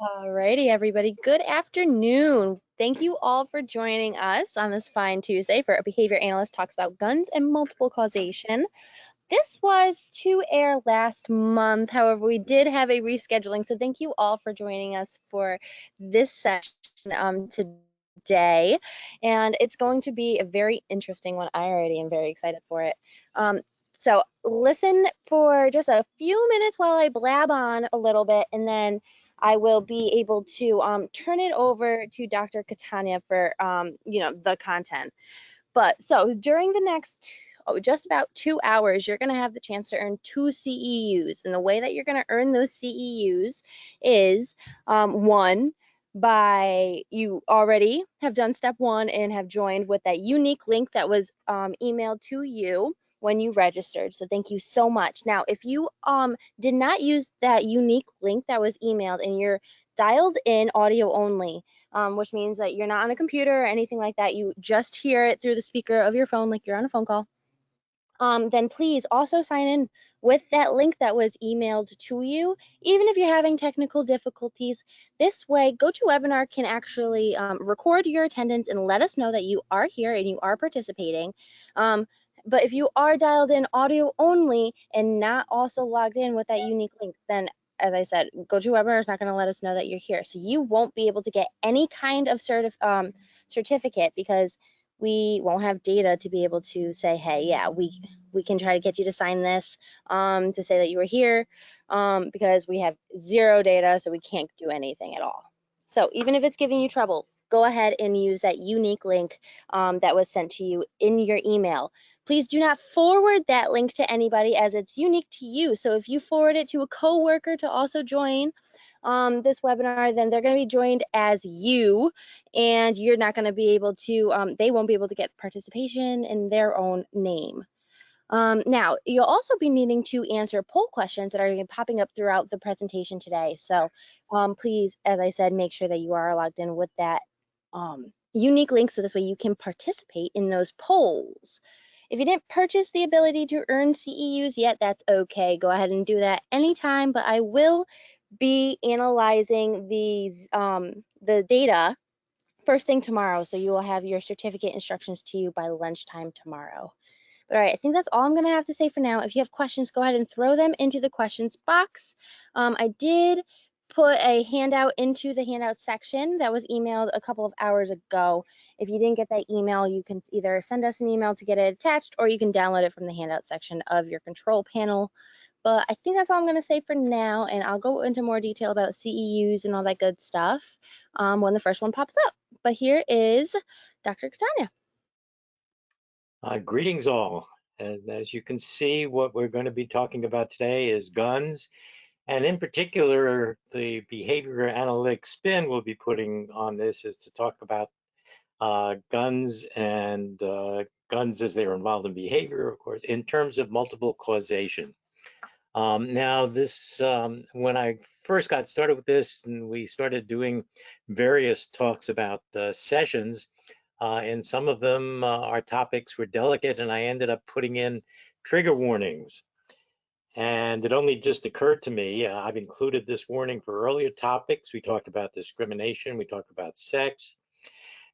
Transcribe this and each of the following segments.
Alrighty, everybody. Good afternoon. Thank you all for joining us on this fine Tuesday for a behavior analyst talks about guns and multiple causation. This was to air last month. However, we did have a rescheduling, so thank you all for joining us for this session today. And it's going to be a very interesting one. I already am very excited for it. So listen for just a few minutes while I blab on a little bit, and then I will be able to turn it over to Dr. Catania for the content. But so during the next just about 2 hours, you're going to have the chance to earn 2 CEUs. And the way that you're going to earn those CEUs is one, by you already have done step one and have joined with that unique link that was emailed to you when you registered. So thank you so much. Now, if you did not use that unique link that was emailed and you're dialed in audio only, which means that you're not on a computer or anything like that. You just hear it through the speaker of your phone, like you're on a phone call. Then please also sign in with that link that was emailed to you, even if you're having technical difficulties. This way, GoToWebinar can actually record your attendance and let us know that you are here and you are participating. But if you are dialed in audio only and not also logged in with that unique link, then as I said, GoToWebinar is not going to let us know that you're here. So you won't be able to get any kind of certificate because we won't have data to be able to say, hey, yeah, we can try to get you to sign this to say that you were here because we have zero data, so we can't do anything at all. So even if it's giving you trouble, go ahead and use that unique link that was sent to you in your email. Please do not forward that link to anybody as it's unique to you. So if you forward it to a coworker to also join this webinar, then they're going to be joined as you, and you're not going to be able to, they won't be able to get participation in their own name. Now, you'll also be needing to answer poll questions that are popping up throughout the presentation today. So please, as I said, make sure that you are logged in with that unique link so this way you can participate in those polls. If you didn't purchase the ability to earn CEUs yet, that's okay. Go ahead and do that anytime, but I will be analyzing the data first thing tomorrow, so you will have your certificate instructions to you by lunchtime tomorrow. But all right, I think that's all I'm going to have to say for now. If you have questions, go ahead and throw them into the questions box. I did put a handout into the handout section that was emailed a couple of hours ago. If you didn't get that email, you can either send us an email to get it attached, or you can download it from the handout section of your control panel. But I think that's all I'm going to say for now, and I'll go into more detail about CEUs and all that good stuff when the first one pops up. But here is Dr. Catania. Greetings all. And as you can see, what we're going to be talking about today is guns, and in particular, the behavior analytic spin we'll be putting on this is to talk about guns and guns as they are involved in behavior, of course, in terms of multiple causation. Now, this when I first got started with this, and we started doing various talks about sessions, and some of them, our topics were delicate, and I ended up putting in trigger warnings. And it only just occurred to me, I've included this warning for earlier topics. We talked about discrimination, we talked about sex,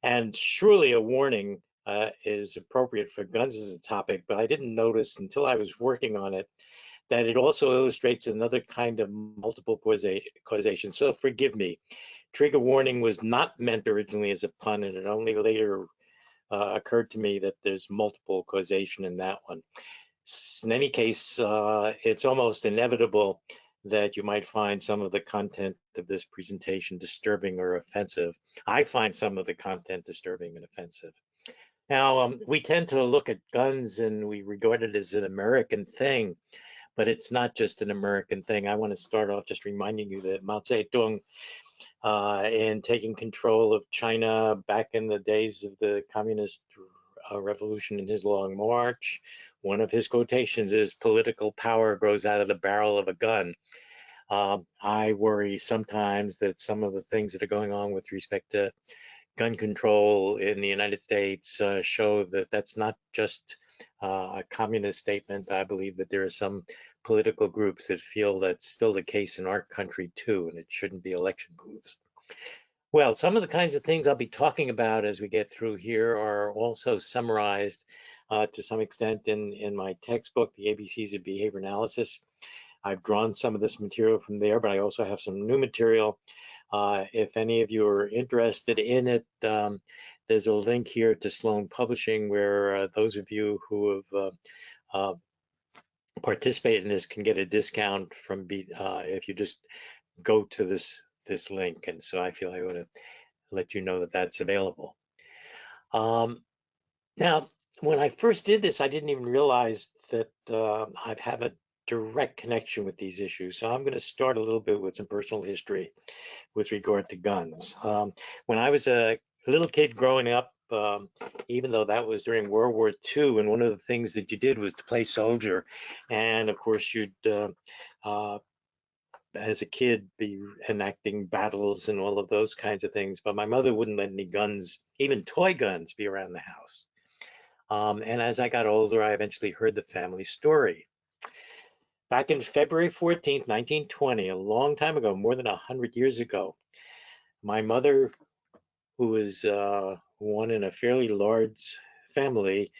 and surely a warning is appropriate for guns as a topic, but I didn't notice until I was working on it that it also illustrates another kind of multiple causation. So forgive me. Trigger warning was not meant originally as a pun, and it only later occurred to me that there's multiple causation in that one. In any case, it's almost inevitable that you might find some of the content of this presentation disturbing or offensive. I find some of the content disturbing and offensive. Now, we tend to look at guns and we regard it as an American thing, but it's not just an American thing. I want to start off just reminding you that Mao Zedong, in taking control of China back in the days of the Communist Revolution in his Long March, one of his quotations is, "Political power grows out of the barrel of a gun." I worry sometimes that some of the things that are going on with respect to gun control in the United States show that that's not just a communist statement. I believe that there are some political groups that feel that's still the case in our country too, and it shouldn't be election booths. Well, some of the kinds of things I'll be talking about as we get through here are also summarized to some extent in my textbook, The ABCs of Behavior Analysis. I've drawn some of this material from there, but I also have some new material. If any of you are interested in it, there's a link here to Sloan Publishing where those of you who have participated in this can get a discount from if you just go to this link. And so I feel I ought to let you know that that's available. Now, when I first did this, I didn't even realize that I have a direct connection with these issues. So I'm going to start a little bit with some personal history with regard to guns. When I was a little kid growing up, even though that was during World War II, and one of the things that you did was to play soldier, and of course you'd as a kid be enacting battles and all of those kinds of things, but my mother wouldn't let any guns, even toy guns, be around the house. And as I got older, I eventually heard the family story. Back in February 14th, 1920, a long time ago, more than 100 years ago, my mother, who was one in a fairly large family,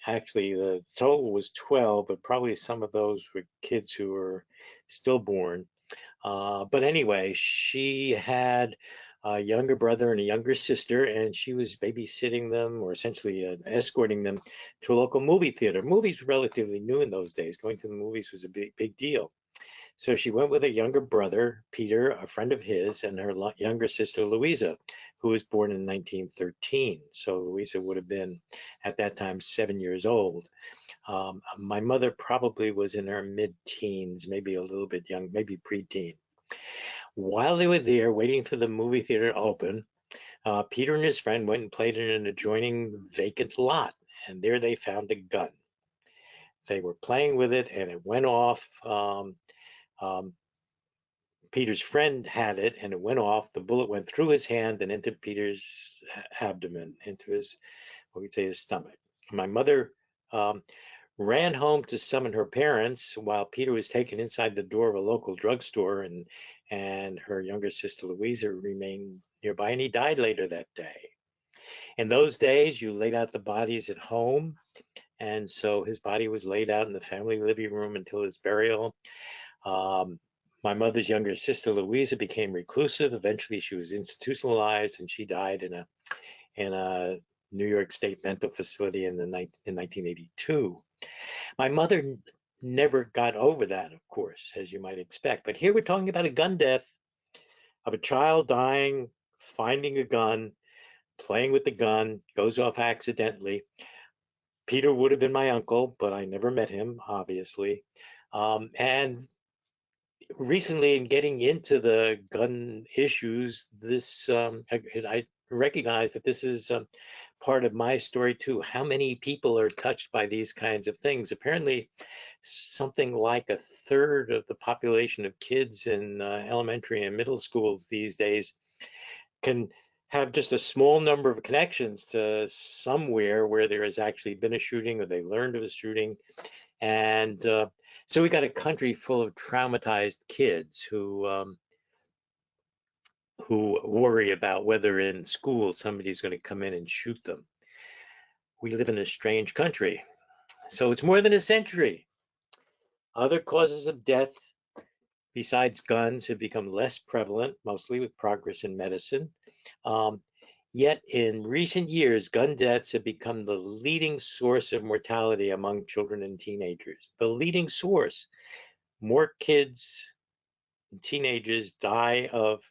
actually the total was 12, but probably some of those were kids who were stillborn. But anyway, she had a younger brother and a younger sister, and she was babysitting them or essentially escorting them to a local movie theater. Movies were relatively new in those days. Going to the movies was a big deal. So she went with a younger brother, Peter, a friend of his, and her younger sister, Louisa, who was born in 1913. So Louisa would have been, at that time, 7 years old. My mother probably was in her mid-teens, maybe a little bit young, maybe preteen. While they were there waiting for the movie theater to open, Peter and his friend went and played in an adjoining vacant lot, and there they found a gun. They were playing with it, and it went off. Um, Peter's friend had it, and it went off. The bullet went through his hand and into Peter's abdomen, into his, what we'd say, his stomach. My mother ran home to summon her parents while Peter was taken inside the door of a local drugstore, and her younger sister Louisa remained nearby, and he died later that day. In those days, you laid out the bodies at home, and so his body was laid out in the family living room until his burial. My mother's younger sister Louisa became reclusive. Eventually, she was institutionalized, and she died in a New York State mental facility in 1982. My mother never got over that, of course, as you might expect. But here we're talking about a gun death of a child dying, finding a gun, playing with the gun, goes off accidentally. Peter would have been my uncle, but I never met him, obviously. And recently, in getting into the gun issues, I recognize that this is part of my story too. How many people are touched by these kinds of things? Apparently, something like a third of the population of kids in elementary and middle schools these days can have just a small number of connections to somewhere where there has actually been a shooting or they learned of a shooting. And so we got a country full of traumatized kids who worry about whether in school somebody's going to come in and shoot them. We live in a strange country. So it's more than a century. Other causes of death besides guns have become less prevalent, mostly with progress in medicine. Yet in recent years, gun deaths have become the leading source of mortality among children and teenagers. The leading source. More kids and teenagers die of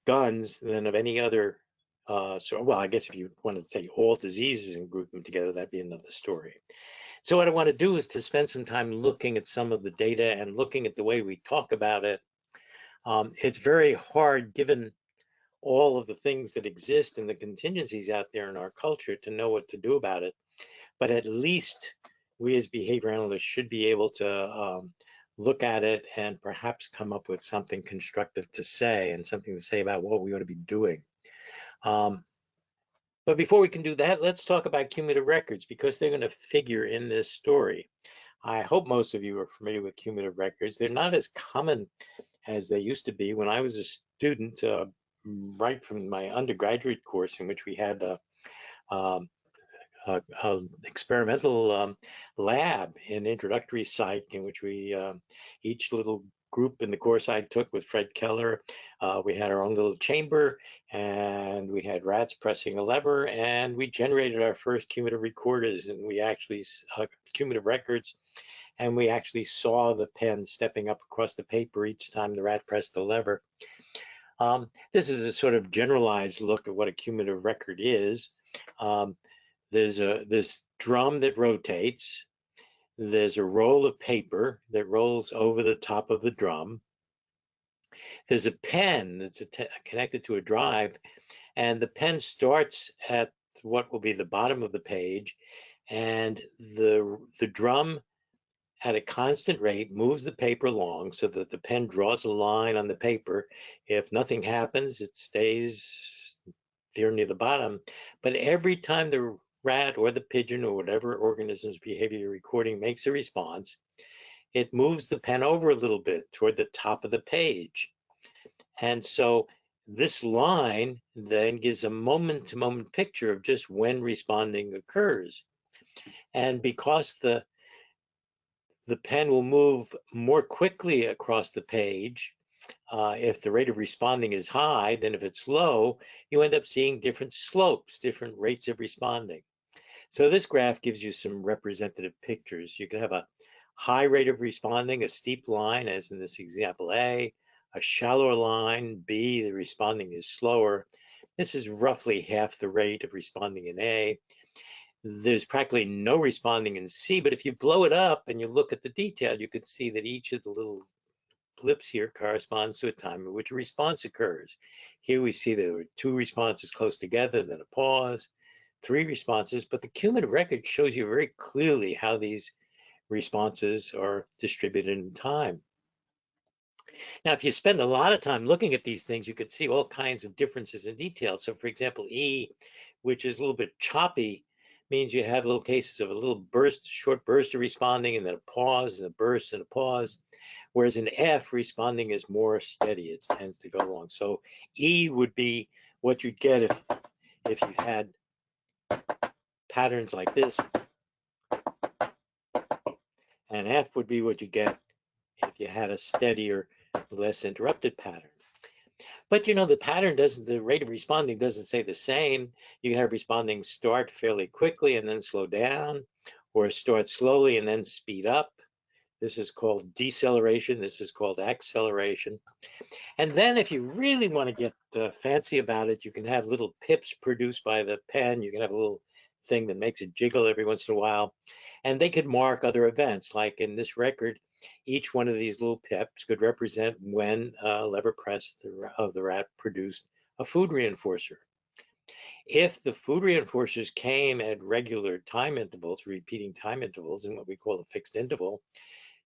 guns than of any other well, I guess if you wanted to take all diseases and group them together, that'd be another story. So what I want to do is to spend some time looking at some of the data and looking at the way we talk about it. It's very hard, given all of the things that exist and the contingencies out there in our culture, to know what to do about it. But at least we as behavior analysts should be able to look at it and perhaps come up with something constructive to say and something to say about what we ought to be doing. But before we can do that, let's talk about cumulative records because they're going to figure in this story. I hope most of you are familiar with cumulative records. They're not as common as they used to be. When I was a student, right from my undergraduate course, in which we had um, experimental lab, an introductory site in which we, each little group in the course I took with Fred Keller, we had our own little chamber and we had rats pressing a lever and we generated our first cumulative recorders and we actually, cumulative records, and we actually saw the pen stepping up across the paper each time the rat pressed the lever. This is a sort of generalized look at what a cumulative record is. Um, there's this drum that rotates. There's a roll of paper that rolls over the top of the drum. There's a pen that's connected to a drive, and the pen starts at what will be the bottom of the page, and the drum at a constant rate moves the paper along so that the pen draws a line on the paper. If nothing happens, it stays there near the bottom. But every time the rat or the pigeon or whatever organism's behavior you're recording makes a response, it moves the pen over a little bit toward the top of the page. And so this line then gives a moment-to-moment picture of just when responding occurs. And because the pen will move more quickly across the page if the rate of responding is high than if it's low, you end up seeing different slopes, different rates of responding. So this graph gives you some representative pictures. You can have a high rate of responding, a steep line, as in this example A, a shallower line, B, the responding is slower. This is roughly half the rate of responding in A. There's practically no responding in C, but if you blow it up and you look at the detail, you can see that each of the little blips here corresponds to a time in which a response occurs. Here we see there were 2 responses close together, then a pause, 3 responses, but the cumulative record shows you very clearly how these responses are distributed in time. Now, if you spend a lot of time looking at these things, you could see all kinds of differences in detail. So for example, E, which is a little bit choppy, means you have little cases of a little burst, short burst of responding, and then a pause, and a burst, and a pause. Whereas in F, responding is more steady. It tends to go along. So E would be what you'd get if you had patterns like this. And F would be what you get if you had a steadier, less interrupted pattern. But you know, the pattern doesn't, the rate of responding doesn't stay the same. You can have responding start fairly quickly and then slow down, or start slowly and then speed up. This is called deceleration. This is called acceleration. And then if you really want to get fancy about it, you can have little pips produced by the pen. You can have a little thing that makes it jiggle every once in a while. And they could mark other events. Like in this record, each one of these little pips could represent when lever press of the rat produced a food reinforcer. If the food reinforcers came at regular time intervals, repeating time intervals in what we call a fixed interval,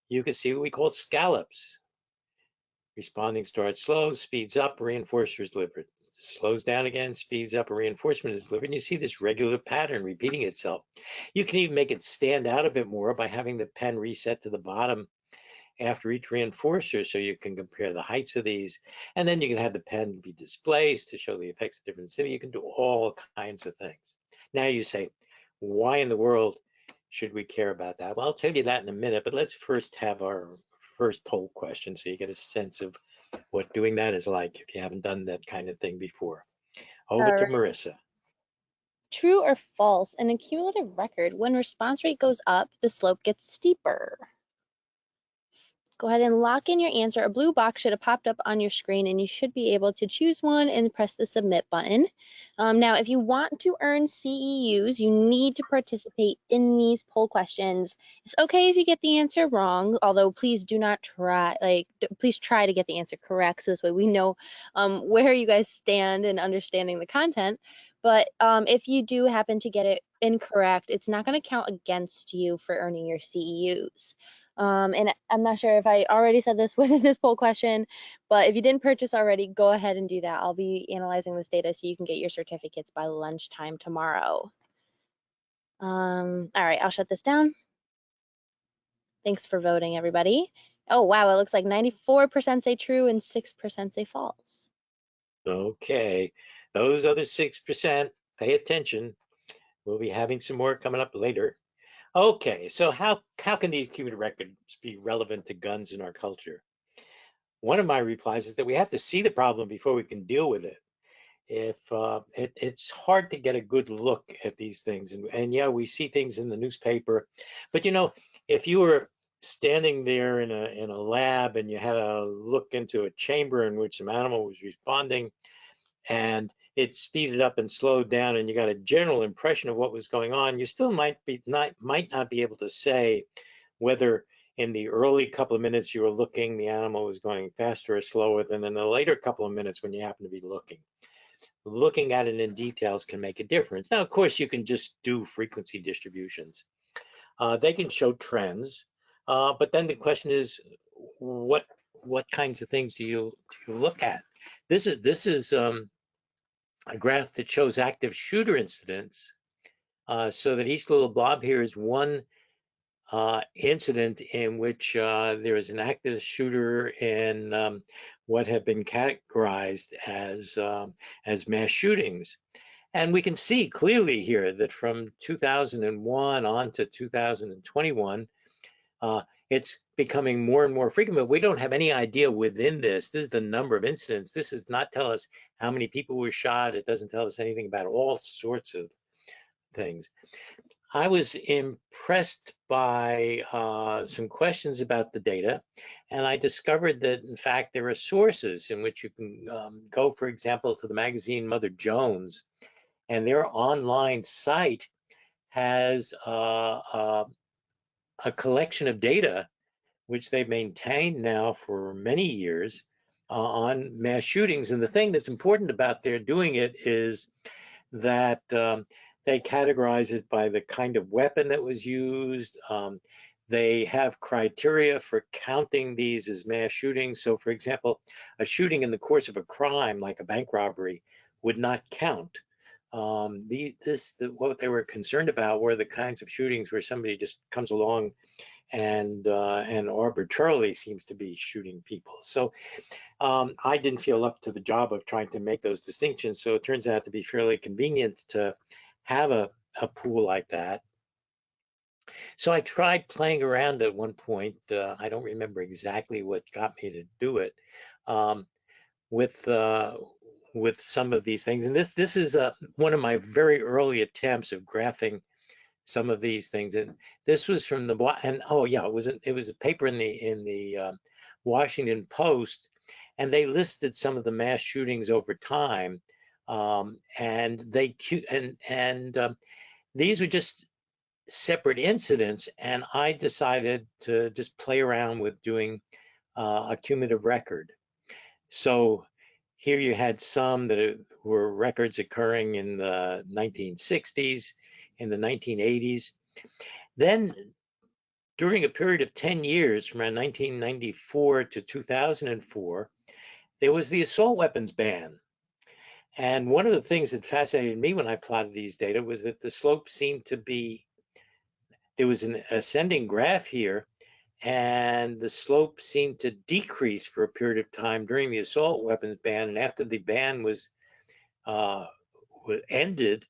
you could see what we call scallops. Responding starts slow, speeds up, reinforcer is delivered. Slows down again, speeds up, a reinforcement is delivered. And you see this regular pattern repeating itself. You can even make it stand out a bit more by having the pen reset to the bottom after each reinforcer so you can compare the heights of these. And then you can have the pen be displaced to show the effects of different city. You can do all kinds of things. Now you say, why in the world should we care about that? Well, I'll tell you that in a minute, but let's first have our first poll question so you get a sense of what doing that is like if you haven't done that kind of thing before. Over All to right. Marissa. True or false, in a cumulative record, when response rate goes up, the slope gets steeper. Go ahead and lock in your answer. A blue box should have popped up on your screen and you should be able to choose one and press the submit button. Now, if you want to earn CEUs, you need to participate in these poll questions. It's okay if you get the answer wrong, although please do not try, please try to get the answer correct so this way we know where you guys stand in understanding the content. But if you do happen to get it incorrect, it's not going to count against you for earning your CEUs. And I'm not sure if I already said this within this poll question, but if you didn't purchase already, go ahead and do that. I'll be analyzing this data so you can get your certificates by lunchtime tomorrow. All right, I'll shut this down. Thanks for voting, everybody. Oh, wow, it looks like 94% say true and 6% say false. Okay, those other 6%, pay attention. We'll be having some more coming up later. Okay, so how can these cumulative records be relevant to guns in our culture? One of my replies is that we have to see the problem before we can deal with it. If it's hard to get a good look at these things, and yeah, we see things in the newspaper, but if you were standing there in a lab and you had a look into a chamber in which some animal was responding, and it speeded up and slowed down, and you got a general impression of what was going on, you still might not be able to say whether in the early couple of minutes you were looking, the animal was going faster or slower than in the later couple of minutes when you happen to be looking. Looking at it in details can make a difference. Now, of course, you can just do frequency distributions. They can show trends, but then the question is, what kinds of things do you look at? This is a graph that shows active shooter incidents, so that each little blob here is one incident in which there is an active shooter in what have been categorized as mass shootings. And we can see clearly here that from 2001 on to 2021, it's becoming more and more frequent, but we don't have any idea within this. This is the number of incidents. This does not tell us how many people were shot. It doesn't tell us anything about all sorts of things. I was impressed by some questions about the data, and I discovered that, in fact, there are sources in which you can go, for example, to the magazine Mother Jones, and their online site has a collection of data which they've maintained now for many years on mass shootings. And the thing that's important about their doing it is that they categorize it by the kind of weapon that was used. They have criteria for counting these as mass shootings. So, for example, a shooting in the course of a crime, like a bank robbery, would not count. What they were concerned about were the kinds of shootings where somebody just comes along and arbitrarily seems to be shooting people. So I didn't feel up to the job of trying to make those distinctions. So it turns out to be fairly convenient to have a pool like that. So I tried playing around at one point. I don't remember exactly what got me to do it, um, with some of these things. And this is one of my very early attempts of graphing some of these things. And this was from the oh yeah, it was a paper in the Washington Post, and they listed some of the mass shootings over time, and these were just separate incidents, and I decided to just play around with doing a cumulative record. So here you had some that were records occurring in the 1960s, in the 1980s. Then during a period of 10 years, from 1994 to 2004, there was the assault weapons ban. And one of the things that fascinated me when I plotted these data was that the slope seemed to be, there was an ascending graph here, and the slope seemed to decrease for a period of time during the assault weapons ban. And after the ban was ended,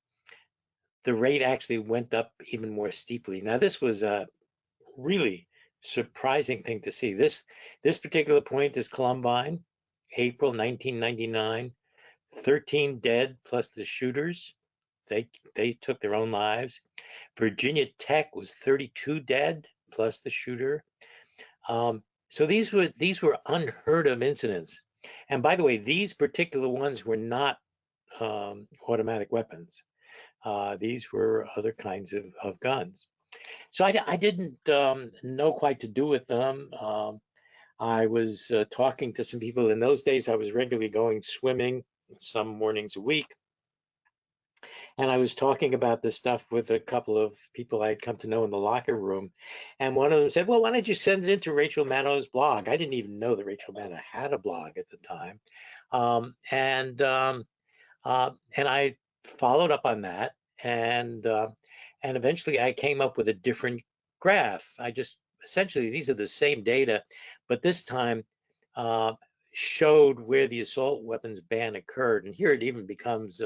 the rate actually went up even more steeply. Now, this was a really surprising thing to see. This particular point is Columbine, April 1999, 13 dead plus the shooters. They took their own lives. Virginia Tech was 32 dead plus the shooter. So these were unheard of incidents. And by the way, these particular ones were not automatic weapons. These were other kinds of guns. So I didn't know quite to do with them. I was talking to some people. In those days, I was regularly going swimming some mornings a week. And I was talking about this stuff with a couple of people I'd come to know in the locker room. And one of them said, well, why don't you send it into Rachel Maddow's blog? I didn't even know that Rachel Maddow had a blog at the time. Um, and um, and I followed up on that, and eventually I came up with a different graph. I just essentially these are the same data, but this time uh, showed where the assault weapons ban occurred. And here it even becomes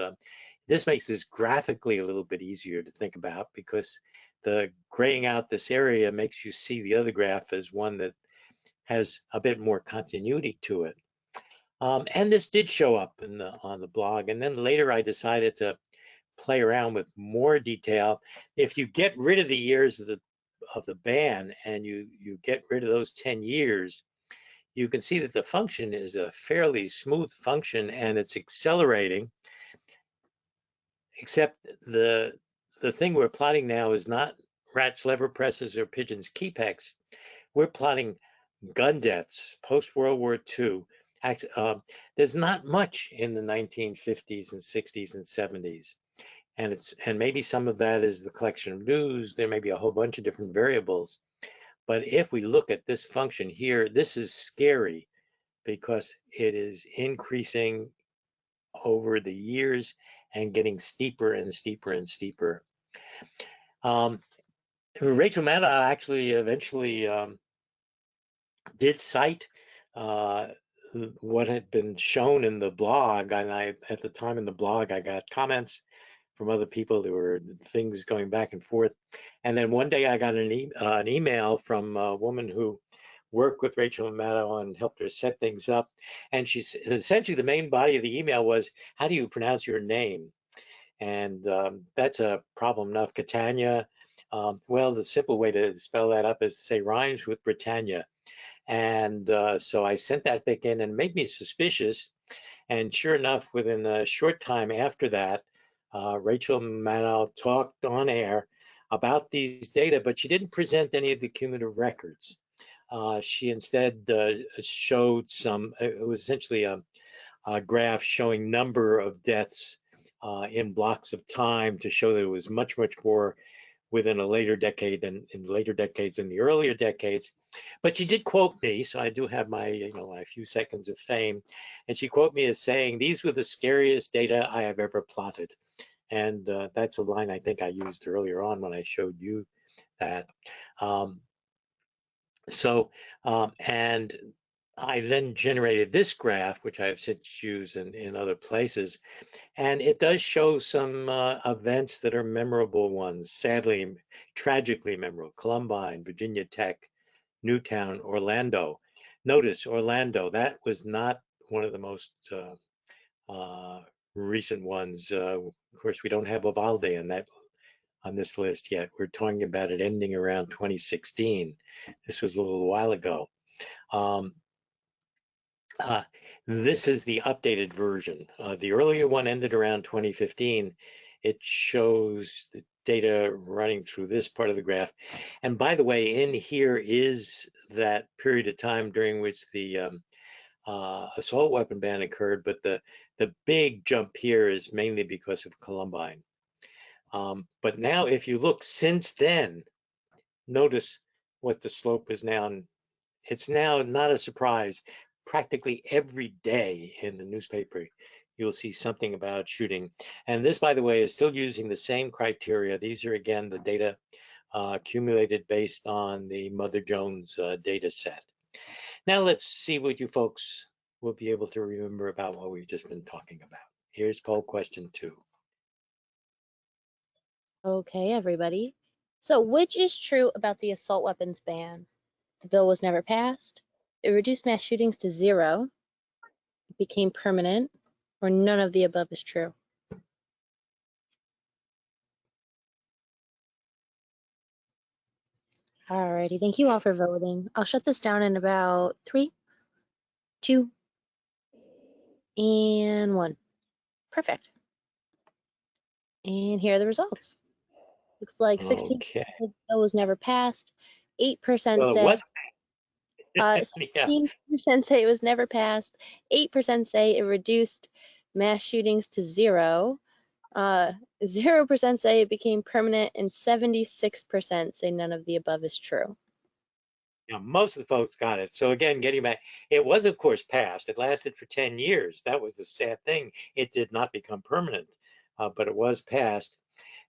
this makes this graphically a little bit easier to think about because the graying out this area makes you see the other graph as one that has a bit more continuity to it. And this did show up on the blog. And then later I decided to play around with more detail. If you get rid of the years of the ban and you get rid of those 10 years, you can see that the function is a fairly smooth function and it's accelerating, except the thing we're plotting now is not rats lever presses or pigeons keypecks. We're plotting gun deaths post World War II. There's not much in the 1950s and 60s and 70s, and maybe some of that is the collection of news. There may be a whole bunch of different variables, but if we look at this function here, this is scary because it is increasing over the years and getting steeper and steeper and steeper. Um, Rachel Maddow actually eventually did cite uh, what had been shown in the blog, and at the time in the blog I got comments from other people. There were things going back and forth, and then one day I got an email from a woman who worked with Rachel Maddow and helped her set things up, and she essentially the main body of the email was, "How do you pronounce your name?" And that's a problem enough. Catania. Well, the simple way to spell that up is to say rhymes with Britannia. And so I sent that back in and it made me suspicious. And sure enough, within a short time after that, Rachel Maddow talked on air about these data, but she didn't present any of the cumulative records. She instead showed it was essentially a graph showing number of deaths in blocks of time to show that it was much, much more within a later decade than in later decades than the earlier decades. But she did quote me, so I do have my, my few seconds of fame. And she quoted me as saying, "These were the scariest data I have ever plotted." And that's a line I think I used earlier on when I showed you that. Um, and I then generated this graph, which I've since used in other places. And it does show some events that are memorable ones, sadly, tragically memorable. Columbine, Virginia Tech, Newtown, Orlando. Notice Orlando, that was not one of the most uh, recent ones. Of course, we don't have Uvalde on this list yet. We're talking about it ending around 2016. This was a little while ago. Um, uh, this is the updated version. The earlier one ended around 2015. It shows the data running through this part of the graph. And by the way, in here is that period of time during which the assault weapon ban occurred, but the big jump here is mainly because of Columbine. But now if you look since then, notice what the slope is now. It's now not a surprise. Practically every day in the newspaper, you'll see something about shooting. And this, by the way, is still using the same criteria. These are, again, the data accumulated based on the Mother Jones data set. Now let's see what you folks will be able to remember about what we've just been talking about. Here's poll question 2. Okay, everybody. So, which is true about the assault weapons ban? The bill was never passed, it reduced mass shootings to zero, it became permanent, or none of the above is true. Alrighty, thank you all for voting. I'll shut this down in about 3, 2, and 1. Perfect. And here are the results. Looks like 16% Okay. said the bill was never passed, 8% Well, it say was. Yeah. 16% say it was never passed, 8% say it reduced mass shootings to zero, Uh, 0% say it became permanent, and 76% say none of the above is true. Most of the folks got it. So again, getting back, it was of course passed. It lasted for 10 years. That was the sad thing. It did not become permanent, but it was passed.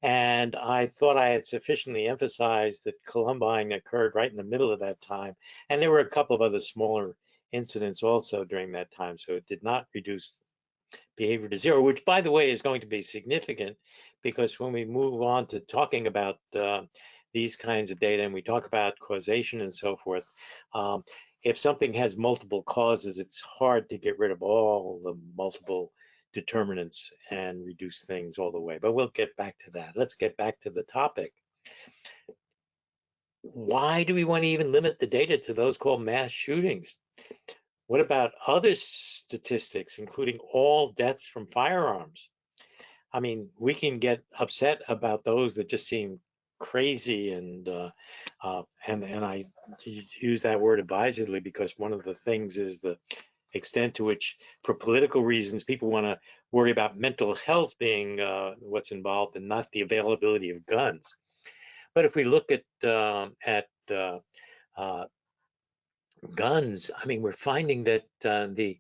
And I thought I had sufficiently emphasized that Columbine occurred right in the middle of that time. And there were a couple of other smaller incidents also during that time. So it did not reduce behavior to zero, which by the way is going to be significant because when we move on to talking about these kinds of data and we talk about causation and so forth, if something has multiple causes, it's hard to get rid of all the multiple determinants and reduce things all the way. But we'll get back to that. Let's get back to the topic. Why do we want to even limit the data to those called mass shootings? What about other statistics, including all deaths from firearms? I mean, we can get upset about those that just seem crazy, and I use that word advisedly because one of the things is the extent to which, for political reasons, people want to worry about mental health being what's involved and not the availability of guns. But if we look at uh, guns, I mean, we're finding that the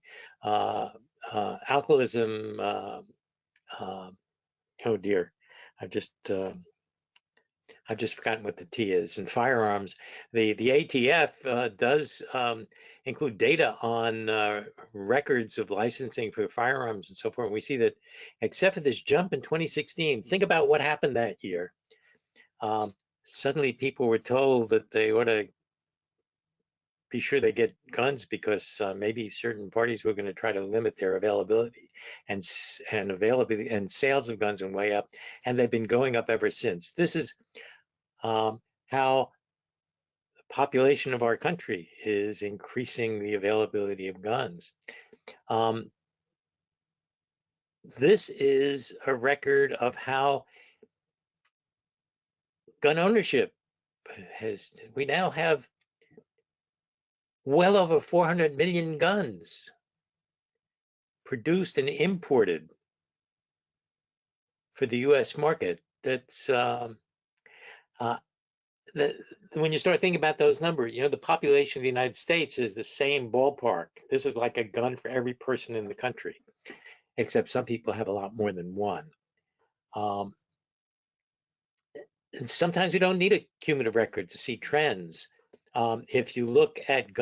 alcoholism. Uh, oh dear, I've just I've just forgotten what the T is. And firearms, the ATF does include data on records of licensing for firearms and so forth. And we see that, except for this jump in 2016, think about what happened that year. Suddenly, people were told that they ought to be sure they get guns because maybe certain parties were going to try to limit their availability and availability and sales of guns went way up, and they've been going up ever since. This is how the population of our country is increasing the availability of guns. Um, this is a record of how gun ownership has. We now have well over 400 million guns produced and imported for the U.S. market. That's uh, that when you start thinking about those numbers, you know, the population of the United States is the same ballpark. This is like a gun for every person in the country, except some people have a lot more than one. Um, and sometimes we don't need a cumulative record to see trends. If you look at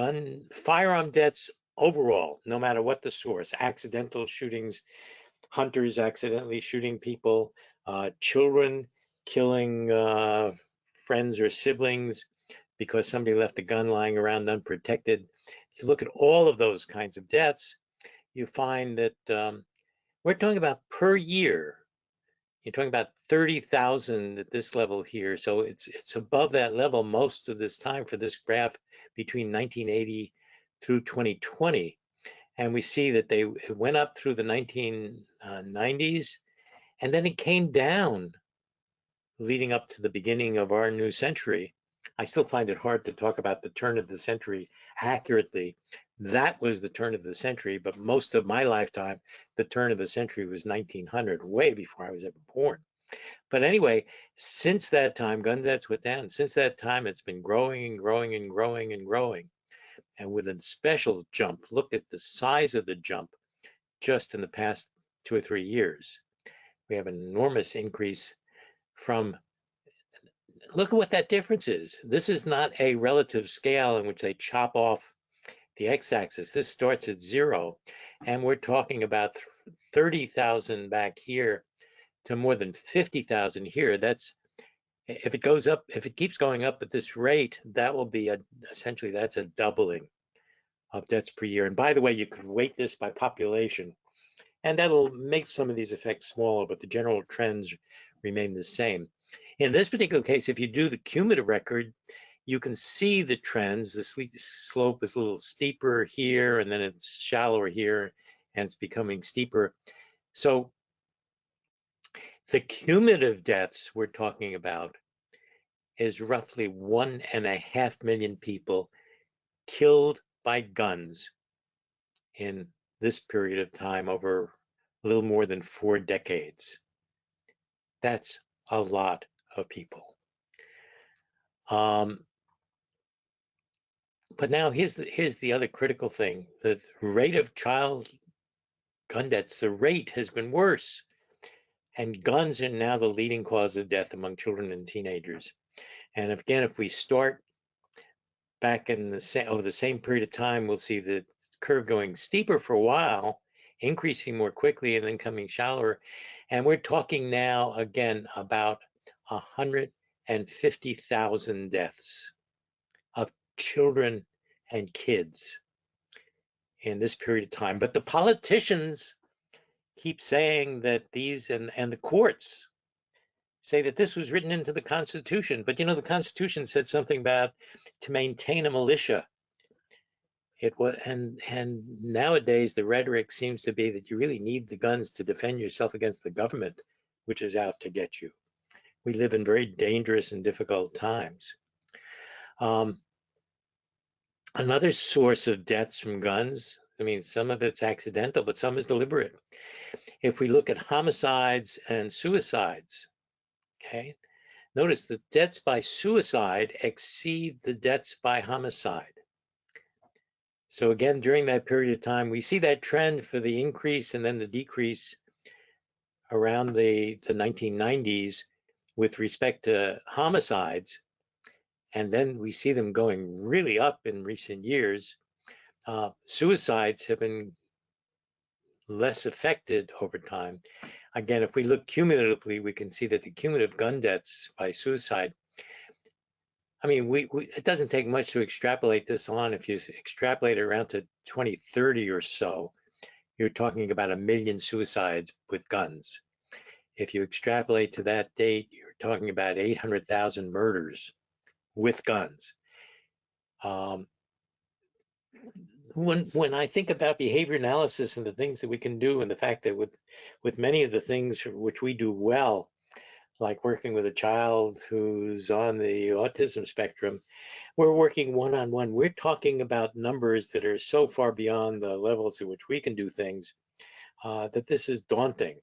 firearm deaths overall, no matter what the source, accidental shootings, hunters accidentally shooting people, children killing friends or siblings because somebody left a gun lying around unprotected. If you look at all of those kinds of deaths, you find that we're talking about per year. You're talking about 30,000 at this level here. So it's above that level most of this time for this graph between 1980 through 2020. And we see that it went up through the 1990s, and then it came down leading up to the beginning of our new century. I still find it hard to talk about the turn of the century accurately. That was the turn of the century, but most of my lifetime, the turn of the century was 1900, way before I was ever born. But anyway, since that time, gun deaths went down. Since that time, it's been growing and growing and growing and growing. And with a special jump, look at the size of the jump just in the past 2 or 3 years. We have an enormous increase from, look at what that difference is. This is not a relative scale in which they chop off the x-axis. This starts at 0, and we're talking about 30,000 back here to more than 50,000 here. That's, if it goes up, if it keeps going up at this rate, that will be essentially that's a doubling of deaths per year. And by the way, you could weight this by population, and that'll make some of these effects smaller, but the general trends remain the same. In this particular case, if you do the cumulative record, you can see the trends. The slope is a little steeper here, and then it's shallower here, and it's becoming steeper. So the cumulative deaths we're talking about is roughly 1.5 million people killed by guns in this period of time over a little more than 4 decades. That's a lot of people. But now here's the other critical thing. The rate of child gun deaths, the rate has been worse. And guns are now the leading cause of death among children and teenagers. And again, if we start back in over the same period of time, we'll see the curve going steeper for a while, increasing more quickly and then coming shallower. And we're talking now again about 150,000 deaths of children and kids in this period of time. But the politicians keep saying that these, and the courts say that this was written into the Constitution. But the Constitution said something about to maintain a militia. It was, and nowadays the rhetoric seems to be that you really need the guns to defend yourself against the government, which is out to get you. We live in very dangerous and difficult times. Another source of deaths from guns, I mean, some of it's accidental, but some is deliberate. If we look at homicides and suicides, okay, notice the deaths by suicide exceed the deaths by homicide. So again, during that period of time, we see that trend for the increase and then the decrease around the 1990s with respect to homicides. And then we see them going really up in recent years. Suicides have been less affected over time. Again, if we look cumulatively, we can see that the cumulative gun deaths by suicide, I mean, it doesn't take much to extrapolate this on. If you extrapolate it around to 2030 or so, you're talking about 1 million suicides with guns. If you extrapolate to that date, you're talking about 800,000 murders with guns. When I think about behavior analysis and the things that we can do, and the fact that with many of the things which we do well, like working with a child who's on the autism spectrum, we're working one-on-one. We're talking about numbers that are so far beyond the levels at which we can do things that this is daunting.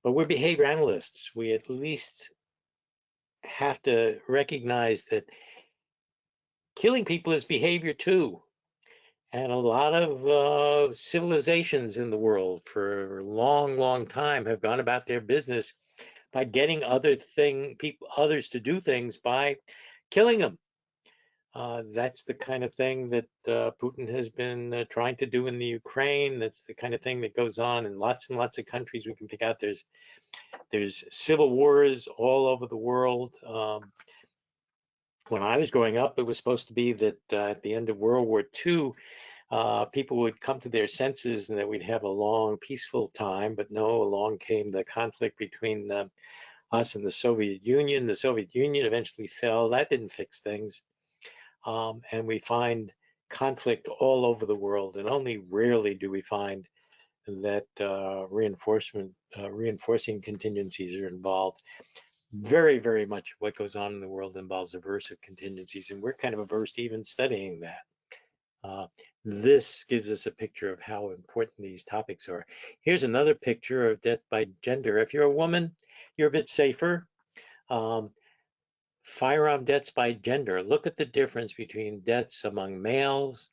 But we're behavior analysts. We at least have to recognize that killing people is behavior too. And a lot of civilizations in the world for a long, long time have gone about their business by getting others to do things by killing them. That's the kind of thing that Putin has been trying to do in the Ukraine. That's the kind of thing that goes on in lots and lots of countries. We can pick out there's civil wars all over the world. When I was growing up, it was supposed to be that at the end of World War II, people would come to their senses and that we'd have a long, peaceful time. But no, along came the conflict between us and the Soviet Union. The Soviet Union eventually fell. That didn't fix things. And we find conflict all over the world, and only rarely do we find that reinforcing contingencies are involved. Very, very much what goes on in the world involves aversive contingencies, and we're kind of averse to even studying that. This gives us a picture of how important these topics are. Here's another picture of death by gender. If you're a woman, you're a bit safer. Firearm deaths by gender. Look at the difference between deaths among males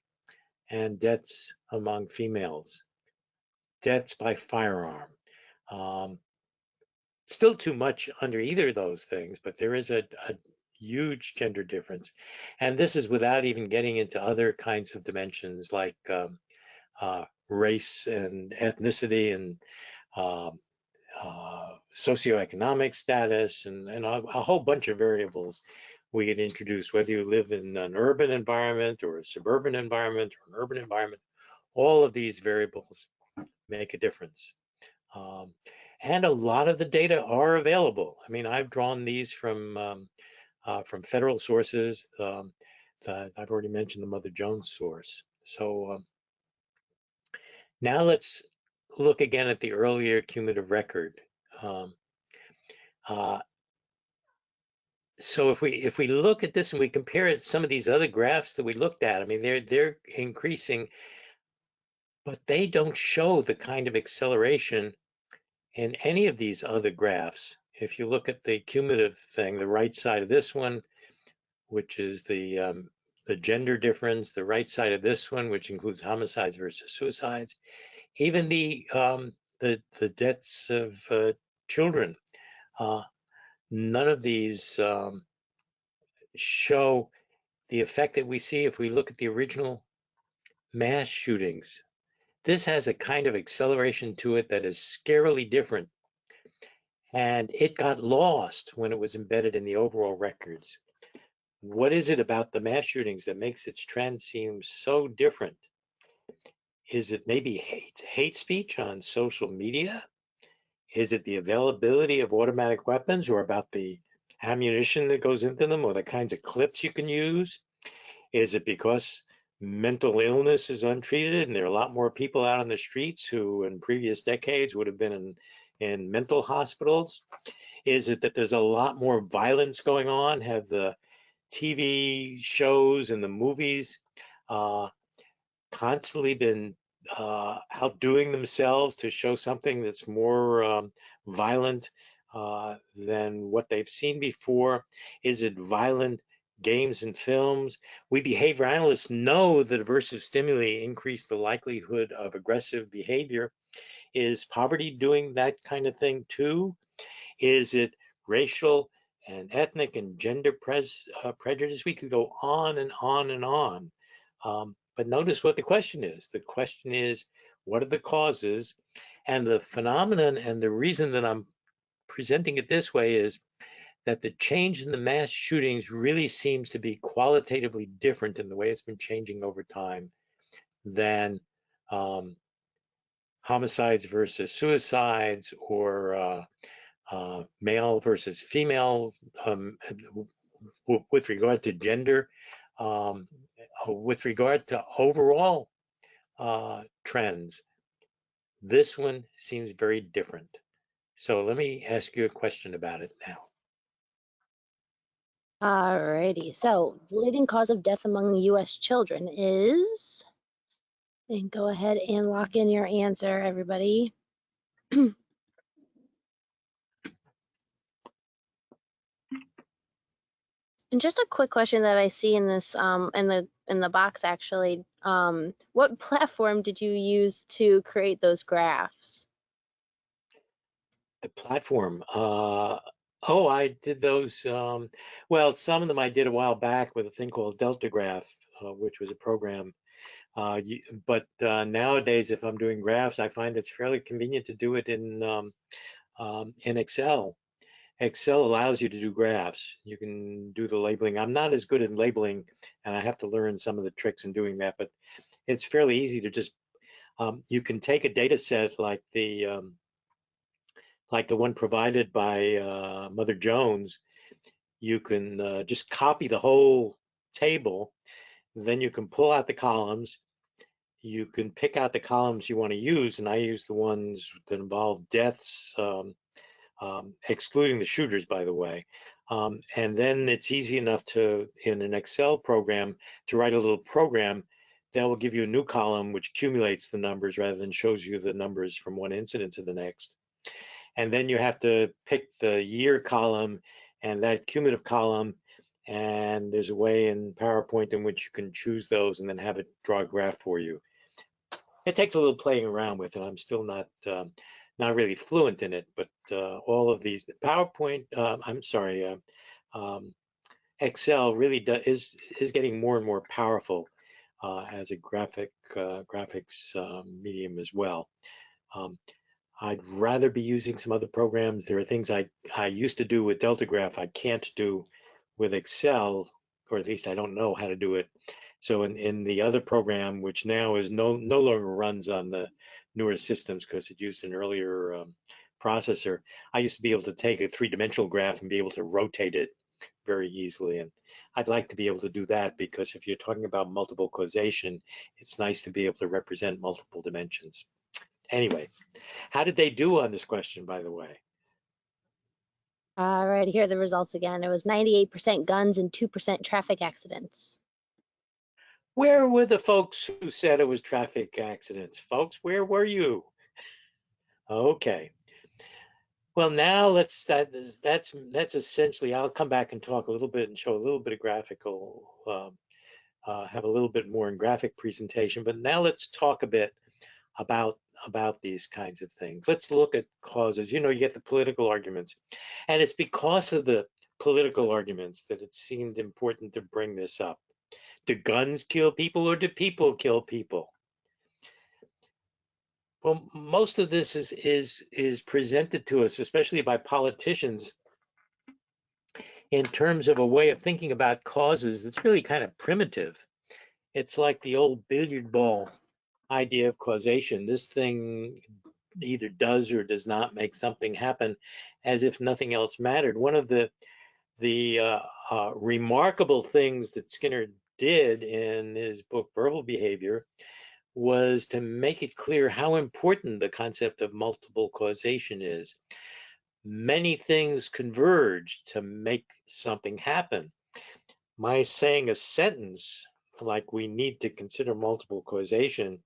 and deaths among females. Deaths by firearm. Still too much under either of those things, but there is a huge gender difference. And this is without even getting into other kinds of dimensions like race and ethnicity and socioeconomic status and a whole bunch of variables we get introduced, whether you live in an urban environment or a suburban environment or an urban environment. All of these variables make a difference. And a lot of the data are available. I mean, I've drawn these from federal sources. I've already mentioned the Mother Jones source. So now let's look again at the earlier cumulative record. So if we look at this and we compare it to some of these other graphs that we looked at, I mean, they're increasing, but they don't show the kind of acceleration in any of these other graphs if you look at the cumulative thing, the right side of this one, which is the gender difference, the right side of this one, which includes homicides versus suicides, even the deaths of children. None of these show the effect that we see if we look at the original mass shootings. This has a kind of acceleration to it that is scarily different, and it got lost when it was embedded in the overall records. What is it about the mass shootings that makes its trend seem so different? Is it maybe hate speech on social media? Is it the availability of automatic weapons, or about the ammunition that goes into them, or the kinds of clips you can use? Is it because mental illness is untreated and there are a lot more people out on the streets who in previous decades would have been in mental hospitals? Is it that there's a lot more violence going on? Have the TV shows and the movies uh, constantly been outdoing themselves to show something that's more violent than what they've seen before? Is it violent games and films? We behavior analysts know that aversive stimuli increase the likelihood of aggressive behavior. Is poverty doing that kind of thing too? Is it racial and ethnic and gender prejudice? We could go on and on and on. But notice what the question is. The question is, what are the causes? And the phenomenon, and the reason that I'm presenting it this way, is that the change in the mass shootings really seems to be qualitatively different in the way it's been changing over time than um, homicides versus suicides, or male versus female, with regard to gender, um, with regard to overall trends. This one seems very different. So let me ask you a question about it now. Alrighty, so the leading cause of death among US children is, and go ahead and lock in your answer, everybody. And just a quick question that I see in this in the box actually, what platform did you use to create those graphs? The platform. Oh, I did those. Well, some of them I did a while back with a thing called Delta Graph, which was a program. But nowadays, if I'm doing graphs, I find it's fairly convenient to do it in Excel. Excel allows you to do graphs. You can do the labeling. I'm not as good at labeling, and I have to learn some of the tricks in doing that, but it's fairly easy to just, you can take a data set like the one provided by Mother Jones. You can just copy the whole table. Then you can pull out the columns. You can pick out the columns you want to use, and I use the ones that involve deaths, excluding the shooters, by the way. And then it's easy enough to, in an Excel program, to write a little program that will give you a new column which accumulates the numbers rather than shows you the numbers from one incident to the next. And then you have to pick the year column and that cumulative column, and there's a way in PowerPoint in which you can choose those and then have it draw a graph for you. It takes a little playing around with it. I'm still not really fluent in it, but all of these PowerPoint, I'm sorry, Excel really is getting more and more powerful as a graphics medium as well. I'd rather be using some other programs. There are things I used to do with Deltagraph I can't do with Excel, or at least I don't know how to do it. So in the other program, which now is no longer runs on the newer systems because it used an earlier processor, I used to be able to take a three-dimensional graph and be able to rotate it very easily. And I'd like to be able to do that because if you're talking about multiple causation, it's nice to be able to represent multiple dimensions. Anyway, how did they do on this question, by the way? All right, here are the results again. It was 98% guns and 2% traffic accidents. Where were the folks who said it was traffic accidents? Folks, where were you? Okay. Well, now that's essentially. I'll come back and talk a little bit and show a little bit of graphical, have a little bit more in graphic presentation. But now let's talk a bit about these kinds of things. Let's look at causes. You get the political arguments, and it's because of the political arguments that it seemed important to bring this up. Do guns kill people, or do people kill people? Well, most of this is presented to us, especially by politicians, in terms of a way of thinking about causes that's really kind of primitive. It's like the old billiard ball idea of causation. This thing either does or does not make something happen, as if nothing else mattered. One of the remarkable things that Skinner did in his book Verbal Behavior was to make it clear how important the concept of multiple causation is. Many things converge to make something happen. My saying a sentence like we need to consider multiple causation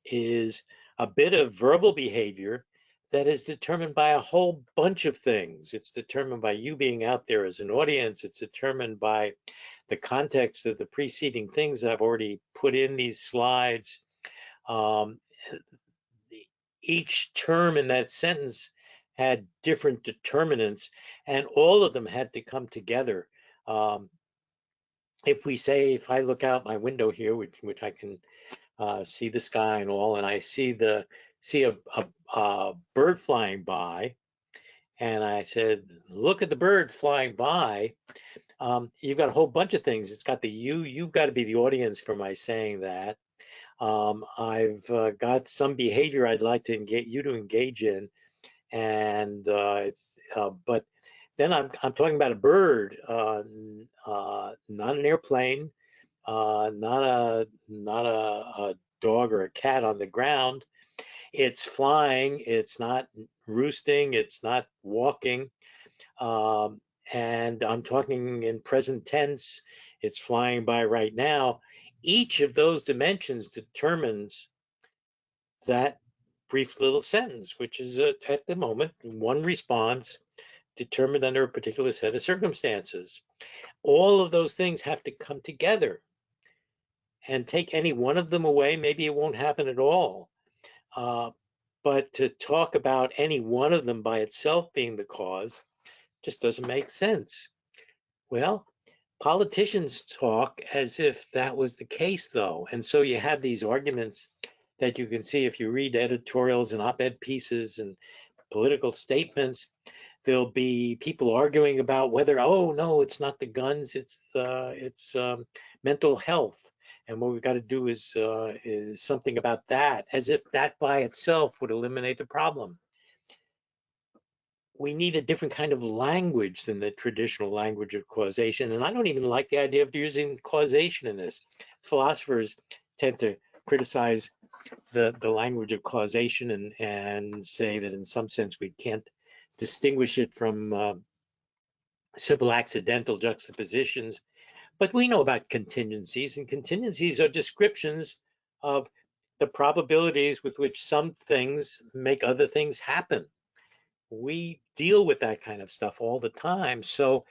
is a bit of verbal behavior that is determined by a whole bunch of things. It's determined by you being out there as an audience. It's determined by the context of the preceding things I've already put in these slides. Um, each term in that sentence had different determinants, and all of them had to come together. If I look out my window here, which I can see the sky and all, and I see a bird flying by, and I said, "Look at the bird flying by." You've got a whole bunch of things. It's got the you. You've got to be the audience for my saying that. I've got some behavior I'd like to get you to engage in, and but then I'm talking about a bird, not an airplane, not a dog or a cat on the ground. It's flying. It's not roosting. It's not walking. Um, and I'm talking in present tense. It's flying by right now. Each of those dimensions determines that brief little sentence, which is at the moment one response determined under a particular set of circumstances. All of those things have to come together, and take any one of them away, maybe it won't happen at all. Uh, but to talk about any one of them by itself being the cause just doesn't make sense. Well, politicians talk as if that was the case, though. And so you have these arguments that you can see if you read editorials and op-ed pieces and political statements. There'll be people arguing about whether, oh no, it's not the guns, it's mental health, and what we've got to do is something about that, as if that by itself would eliminate the problem. We need a different kind of language than the traditional language of causation, and I don't even like the idea of using causation in this. Philosophers tend to criticize the language of causation and say that in some sense we can't distinguish it from simple accidental juxtapositions. But we know about contingencies, and contingencies are descriptions of the probabilities with which some things make other things happen. We deal with that kind of stuff all the time. So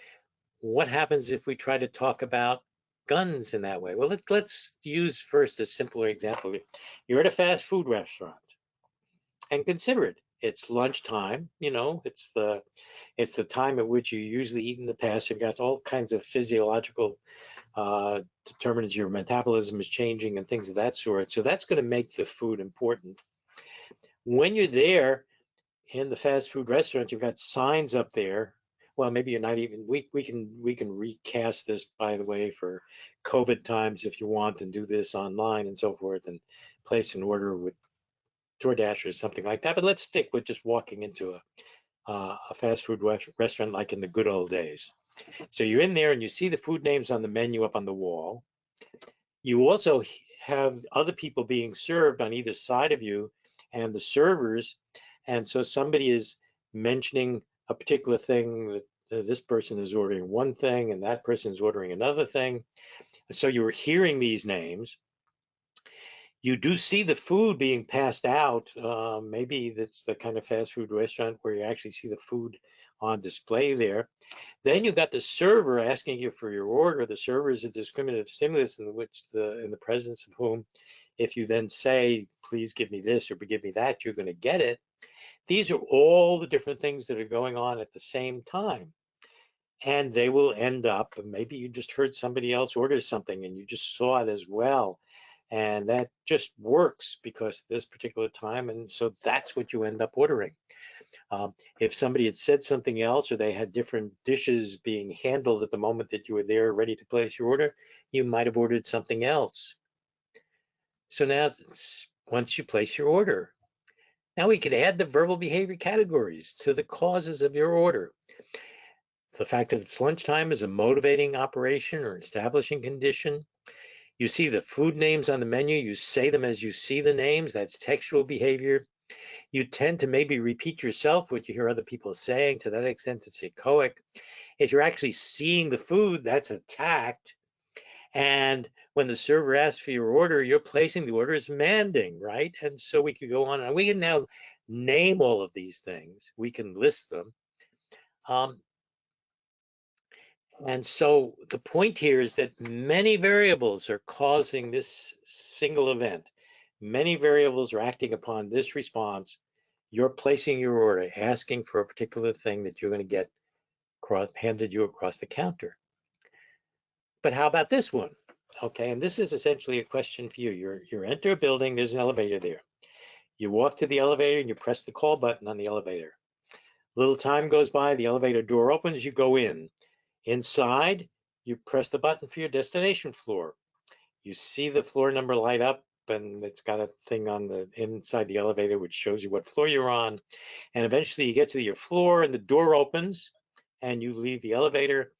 what happens if we try to talk about guns in that way? Well, let's use first a simpler example. You're at a fast food restaurant, and consider it. It's lunchtime, it's the time at which you usually eat in the past. You've got all kinds of physiological determinants. Your metabolism is changing and things of that sort. So that's going to make the food important. When you're there in the fast food restaurant, you've got signs up there. Well, maybe you're not even. We can recast this, by the way, for COVID times if you want, and do this online and so forth, and place an order with DoorDash or something like that. But let's stick with just walking into a fast food restaurant like in the good old days. So you're in there and you see the food names on the menu up on the wall. You also have other people being served on either side of you and the servers. And so somebody is mentioning a particular thing that this person is ordering one thing and that person is ordering another thing. So you're hearing these names. You do see the food being passed out. Maybe that's the kind of fast food restaurant where you actually see the food on display there. Then you got the server asking you for your order. The server is a discriminative stimulus in the presence of whom, if you then say, please give me this or give me that, you're going to get it. These are all the different things that are going on at the same time. And they will end up, maybe you just heard somebody else order something and you just saw it as well. And that just works because this particular time. And so that's what you end up ordering. If somebody had said something else or they had different dishes being handled at the moment that you were there ready to place your order, you might have ordered something else. So now, once you place your order, now we could add the verbal behavior categories to the causes of your order. The fact that it's lunchtime is a motivating operation or establishing condition. You see the food names on the menu, you say them as you see the names, that's textual behavior. You tend to maybe repeat yourself what you hear other people saying. To that extent, it's echoic. If you're actually seeing the food, that's a tact. And when the server asks for your order, you're placing the order as manding, right? And so we could go on and we can now name all of these things. We can list them. And so the point here is that many variables are causing this single event. Many variables are acting upon this response. You're placing your order, asking for a particular thing that you're going to get handed you across the counter. But how about this one? Okay, and this is essentially a question for you. You enter a building, there's an elevator there. You walk to the elevator and you press the call button on the elevator. Little time goes by, the elevator door opens, you go in. Inside, you press the button for your destination floor. You see the floor number light up and it's got a thing on the inside the elevator which shows you what floor you're on. And eventually you get to your floor and the door opens and you leave the elevator.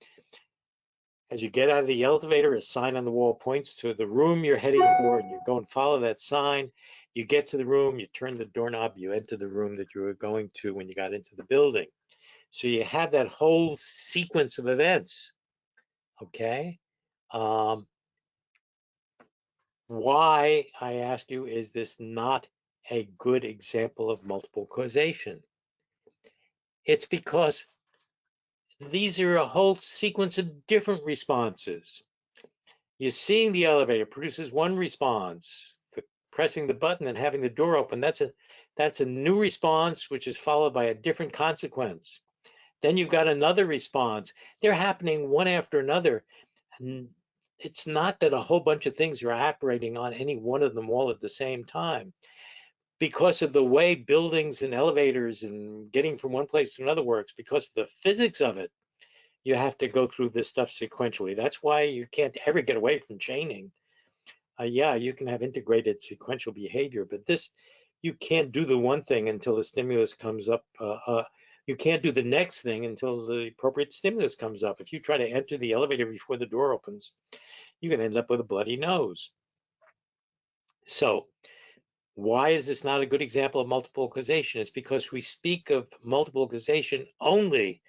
As you get out of the elevator, a sign on the wall points to the room you're heading for, and you go and follow that sign. You get to the room, you turn the doorknob, you enter the room that you were going to when you got into the building. So you have that whole sequence of events, okay? Why, I ask you, is this not a good example of multiple causation? It's because these are a whole sequence of different responses. You're seeing the elevator produces one response, pressing the button and having the door open. That's a new response, which is followed by a different consequence. Then you've got another response. They're happening one after another. And it's not that a whole bunch of things are operating on any one of them all at the same time. Because of the way buildings and elevators and getting from one place to another works, because of the physics of it, you have to go through this stuff sequentially. That's why you can't ever get away from chaining. Yeah, you can have integrated sequential behavior, but this, you can't do the one thing until the stimulus comes up. You can't do the next thing until the appropriate stimulus comes up. If you try to enter the elevator before the door opens, you can end up with a bloody nose. So why is this not a good example of multiple causation? It's because we speak of multiple causation only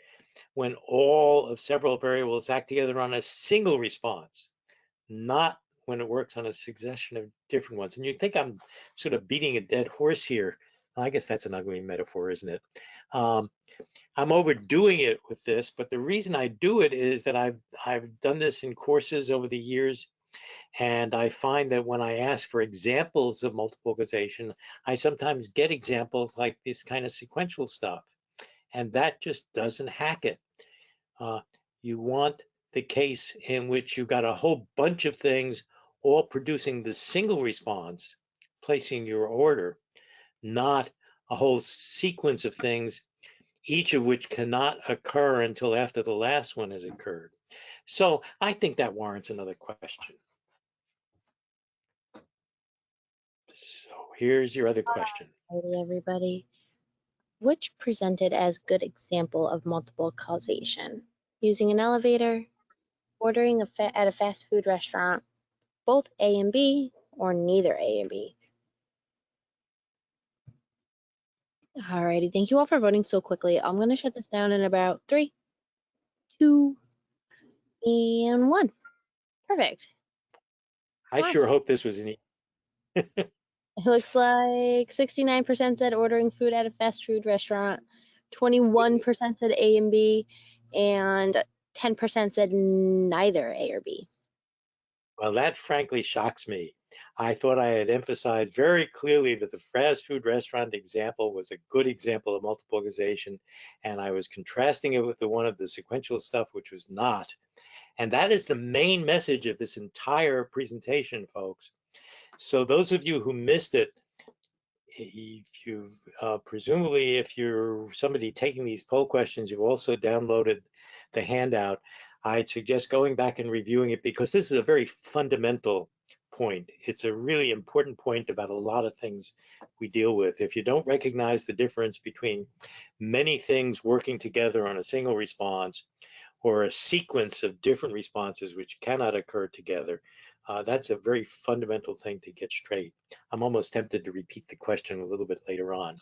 when all of several variables act together on a single response, not when it works on a succession of different ones. And you think I'm sort of beating a dead horse here. I guess that's an ugly metaphor, isn't it? I'm overdoing it with this, but the reason I do it is that I've done this in courses over the years, and I find that when I ask for examples of multiple causation, I sometimes get examples like this kind of sequential stuff, and that just doesn't hack it. You want the case in which you've got a whole bunch of things all producing the single response, placing your order, not a whole sequence of things, each of which cannot occur until after the last one has occurred. So I think that warrants another question. So here's your other question. Hi, everybody. Which presented as good example of multiple causation? Using an elevator, ordering at a fast food restaurant, both A and B, or neither A and B? Alrighty, thank you all for voting so quickly. I'm gonna shut this down in about 3, 2, and 1. Perfect. I sure Awesome. hope this was an It looks like 69% said ordering food at a fast food restaurant, 21% said A and B, and 10% said neither A or B. Well, that frankly shocks me. I thought I had emphasized very clearly that the fast food restaurant example was a good example of multiple causation, and I was contrasting it with the one of the sequential stuff, which was not. And that is the main message of this entire presentation, folks. So those of you who missed it, if you presumably, if you're somebody taking these poll questions, you've also downloaded the handout. I'd suggest going back and reviewing it because this is a very fundamental point. It's a really important point about a lot of things we deal with. If you don't recognize the difference between many things working together on a single response or a sequence of different responses which cannot occur together, that's a very fundamental thing to get straight. I'm almost tempted to repeat the question a little bit later on,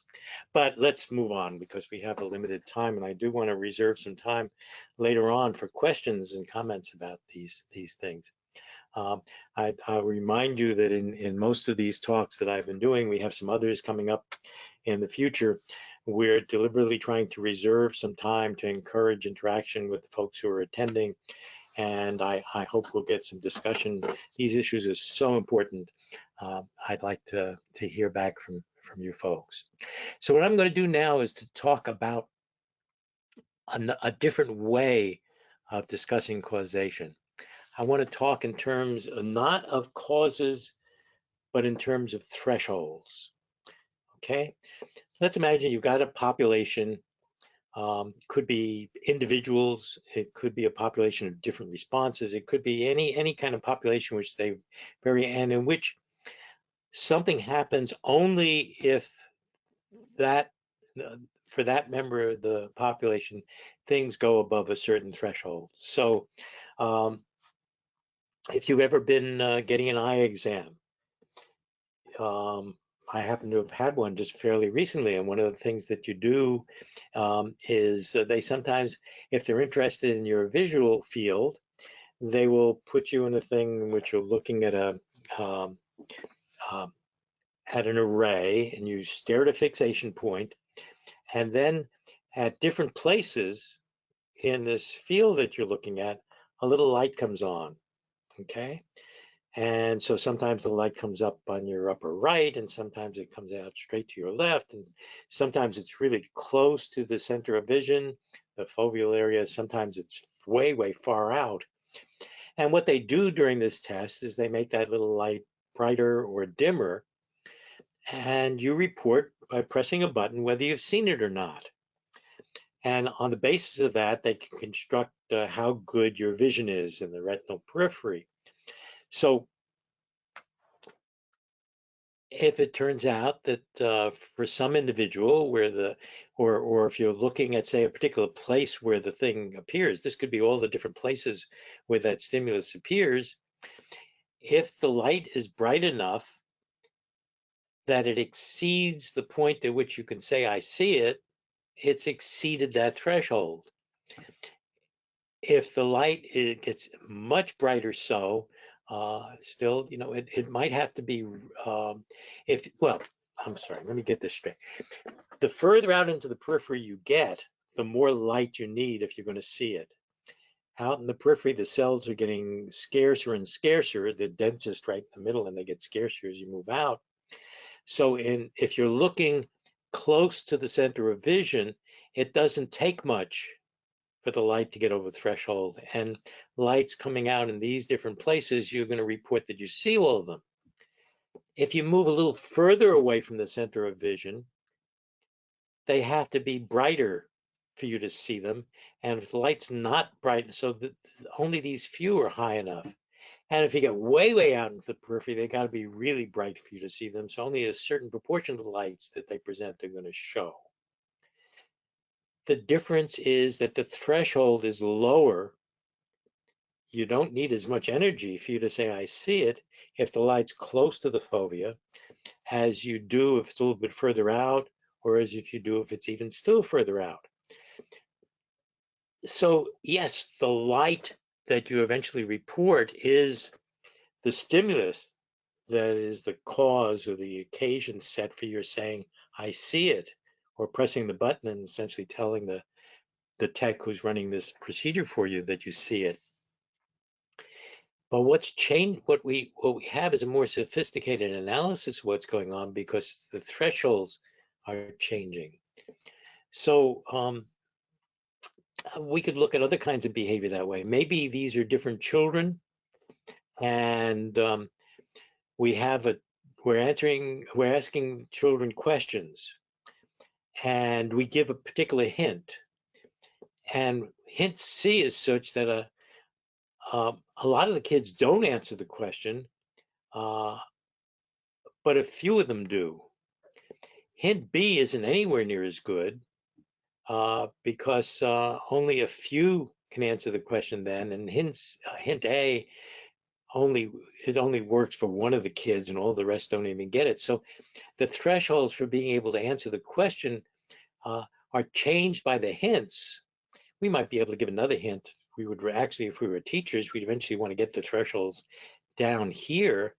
but let's move on because we have a limited time, and I do want to reserve some time later on for questions and comments about these things. I'll remind you that in most of these talks that I've been doing, we have some others coming up in the future. We're deliberately trying to reserve some time to encourage interaction with the folks who are attending, and I hope we'll get some discussion. These issues are so important. I'd like to hear back from you folks. So what I'm going to do now is to talk about a different way of discussing causation. I want to talk in terms not of causes, but in terms of thresholds. Okay, let's imagine you've got a population. Could be individuals, it could be a population of different responses, it could be any kind of population which they vary, and in which something happens only if that for that member of the population things go above a certain threshold. So if you've ever been getting an eye exam, I happen to have had one just fairly recently, and one of the things that you do is they sometimes, if they're interested in your visual field, they will put you in a thing in which you're looking at um, um, at an array, and you stare at a fixation point, and then at different places in this field that you're looking at, a little light comes on. Okay. And so sometimes the light comes up on your upper right, and sometimes it comes out straight to your left, and sometimes it's really close to the center of vision, the foveal area, sometimes it's way, way far out. And what they do during this test is they make that little light brighter or dimmer, and you report by pressing a button whether you've seen it or not. And on the basis of that, they can construct how good your vision is in the retinal periphery. So if it turns out that for some individual where or if you're looking at, say, a particular place where the thing appears, this could be all the different places where that stimulus appears, if the light is bright enough that it exceeds the point at which you can say, I see it, it's exceeded that threshold. If the light gets much brighter, still, it might have to be, well, I'm sorry, let me get this straight. The further out into the periphery you get, the more light you need if you're going to see it. Out in the periphery, the cells are getting scarcer and scarcer, the densest right in the middle, and they get scarcer as you move out. So if you're looking close to the center of vision, it doesn't take much for the light to get over the threshold. And lights coming out in these different places, you're going to report that you see all of them. If you move a little further away from the center of vision, they have to be brighter for you to see them. And if the light's not bright, so only these few are high enough. And if you get way, way out into the periphery, they got to be really bright for you to see them. So only a certain proportion of the lights that they present are going to show. The difference is that the threshold is lower. You don't need as much energy for you to say, I see it, if the light's close to the fovea, as you do if it's a little bit further out, or as if you do if it's even still further out. So yes, the light that you eventually report is the stimulus that is the cause or the occasion set for your saying, I see it, or pressing the button and essentially telling the tech who's running this procedure for you that you see it. But what's changed, what we have is a more sophisticated analysis of what's going on because the thresholds are changing. So we could look at other kinds of behavior that way. Maybe these are different children, and we have a we're asking children questions, and we give a particular hint. And hint C is such that a lot of the kids don't answer the question, uh, but a few of them do. Hint B isn't anywhere near as good because only a few can answer the question then, and hint A only works for one of the kids, and all the rest don't even get it. So the thresholds for being able to answer the question are changed by the hints. We might be able to give another hint. We would actually, if we were teachers, we'd eventually want to get the thresholds down here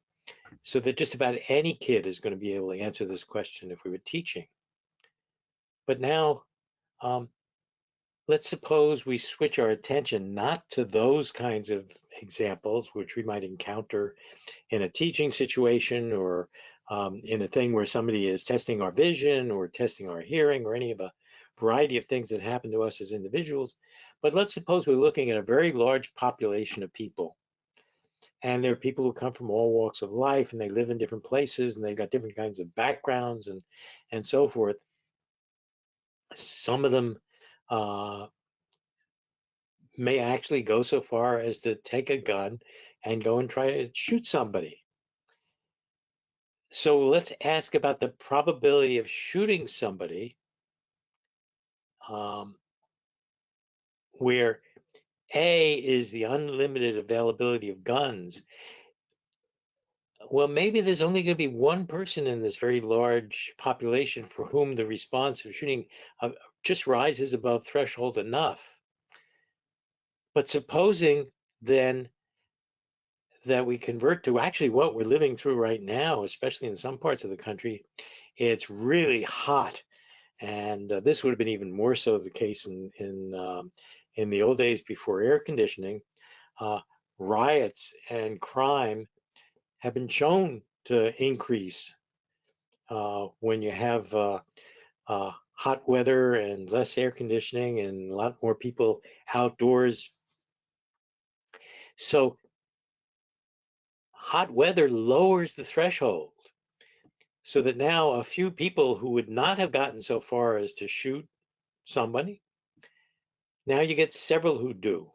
so that just about any kid is going to be able to answer this question if we were teaching. But now, um, let's suppose we switch our attention not to those kinds of examples, which we might encounter in a teaching situation or in a thing where somebody is testing our vision or testing our hearing or any of a variety of things that happen to us as individuals. But let's suppose we're looking at a very large population of people. And there are people who come from all walks of life and they live in different places and they've got different kinds of backgrounds and so forth. Some of them may actually go so far as to take a gun and go and try to shoot somebody. So let's ask about the probability of shooting somebody um, where A is the unlimited availability of guns. Well, maybe there's only going to be one person in this very large population for whom the response of shooting just rises above threshold enough. But supposing then that we convert to actually what we're living through right now, especially in some parts of the country, it's really hot. And this would have been even more so the case in the old days before air conditioning. Uh, Riots and crime have been shown to increase when you have hot weather and less air conditioning and a lot more people outdoors. So hot weather lowers the threshold so that now a few people who would not have gotten so far as to shoot somebody, now you get several who do.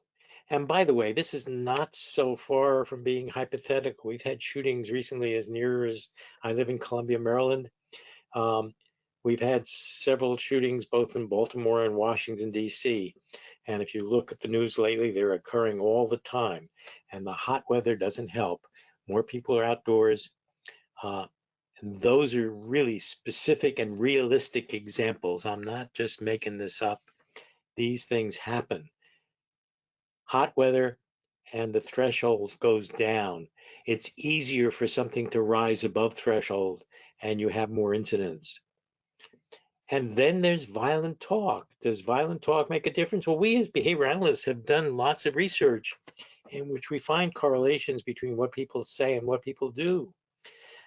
And by the way, this is not so far from being hypothetical. We've had shootings recently as near as I live in Columbia, Maryland. Um, we've had several shootings both in Baltimore and Washington, D.C. And if you look at the news lately, they're occurring all the time. And the hot weather doesn't help. More people are outdoors. And those are really specific and realistic examples. I'm not just making this up. These things happen. Hot weather and the threshold goes down. It's easier for something to rise above threshold and you have more incidents. And then there's violent talk. Does violent talk make a difference? Well, we as behavior analysts have done lots of research in which we find correlations between what people say and what people do.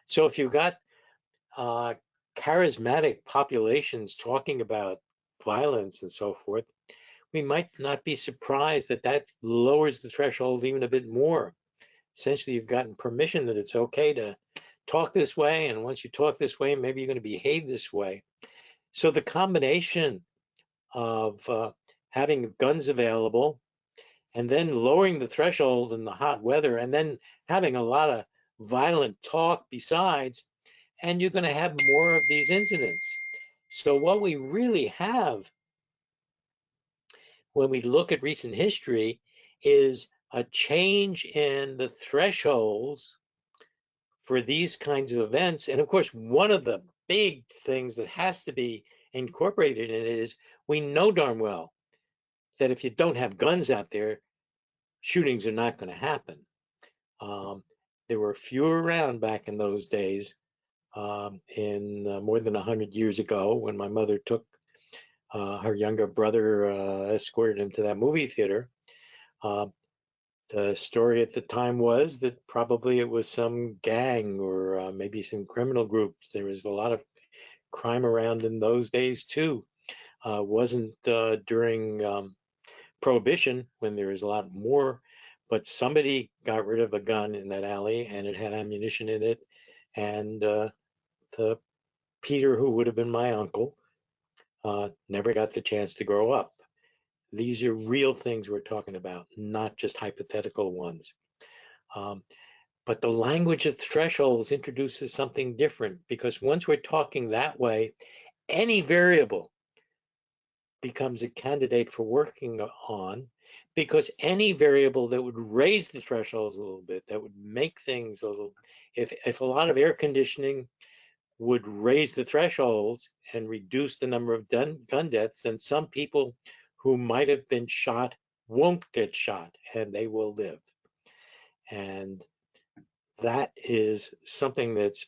So if you've got charismatic populations talking about violence and so forth, we might not be surprised that that lowers the threshold even a bit more. Essentially, you've gotten permission that it's okay to talk this way, and once you talk this way, maybe you're going to behave this way. So the combination of having guns available and then lowering the threshold in the hot weather and then having a lot of violent talk besides, and you're going to have more of these incidents. So what we really have when we look at recent history is a change in the thresholds for these kinds of events. And of course, one of the big things that has to be incorporated in it is we know darn well that if you don't have guns out there, shootings are not going to happen. Um, There were fewer around back in those days. In more than 100 years ago, when my mother took her younger brother, escorted him to that movie theater. Uh, the story at the time was that probably it was some gang or maybe some criminal groups. There was a lot of crime around in those days too. Wasn't during Prohibition when there was a lot more, but somebody got rid of a gun in that alley and it had ammunition in it. And the Peter, who would have been my uncle, never got the chance to grow up. These are real things we're talking about, not just hypothetical ones. Um, but the language of thresholds introduces something different because once we're talking that way, any variable becomes a candidate for working on because any variable that would raise the thresholds a little bit, that would make things a little, if a lot of air conditioning would raise the thresholds and reduce the number of gun deaths, then some people who might have been shot won't get shot and they will live. And that is something that's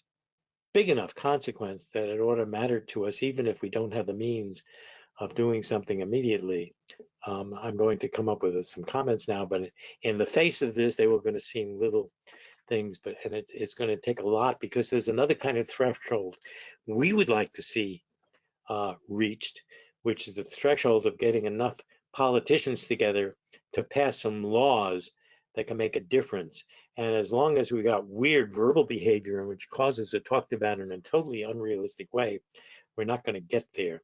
big enough consequence that it ought to matter to us, even if we don't have the means of doing something immediately. I'm going to come up with some comments now, but in the face of this, they were going to seem little things, but and it's going to take a lot because there's another kind of threshold we would like to see reached, which is the threshold of getting enough politicians together to pass some laws that can make a difference. And as long as we got weird verbal behavior in which causes are talked about in a totally unrealistic way, we're not going to get there.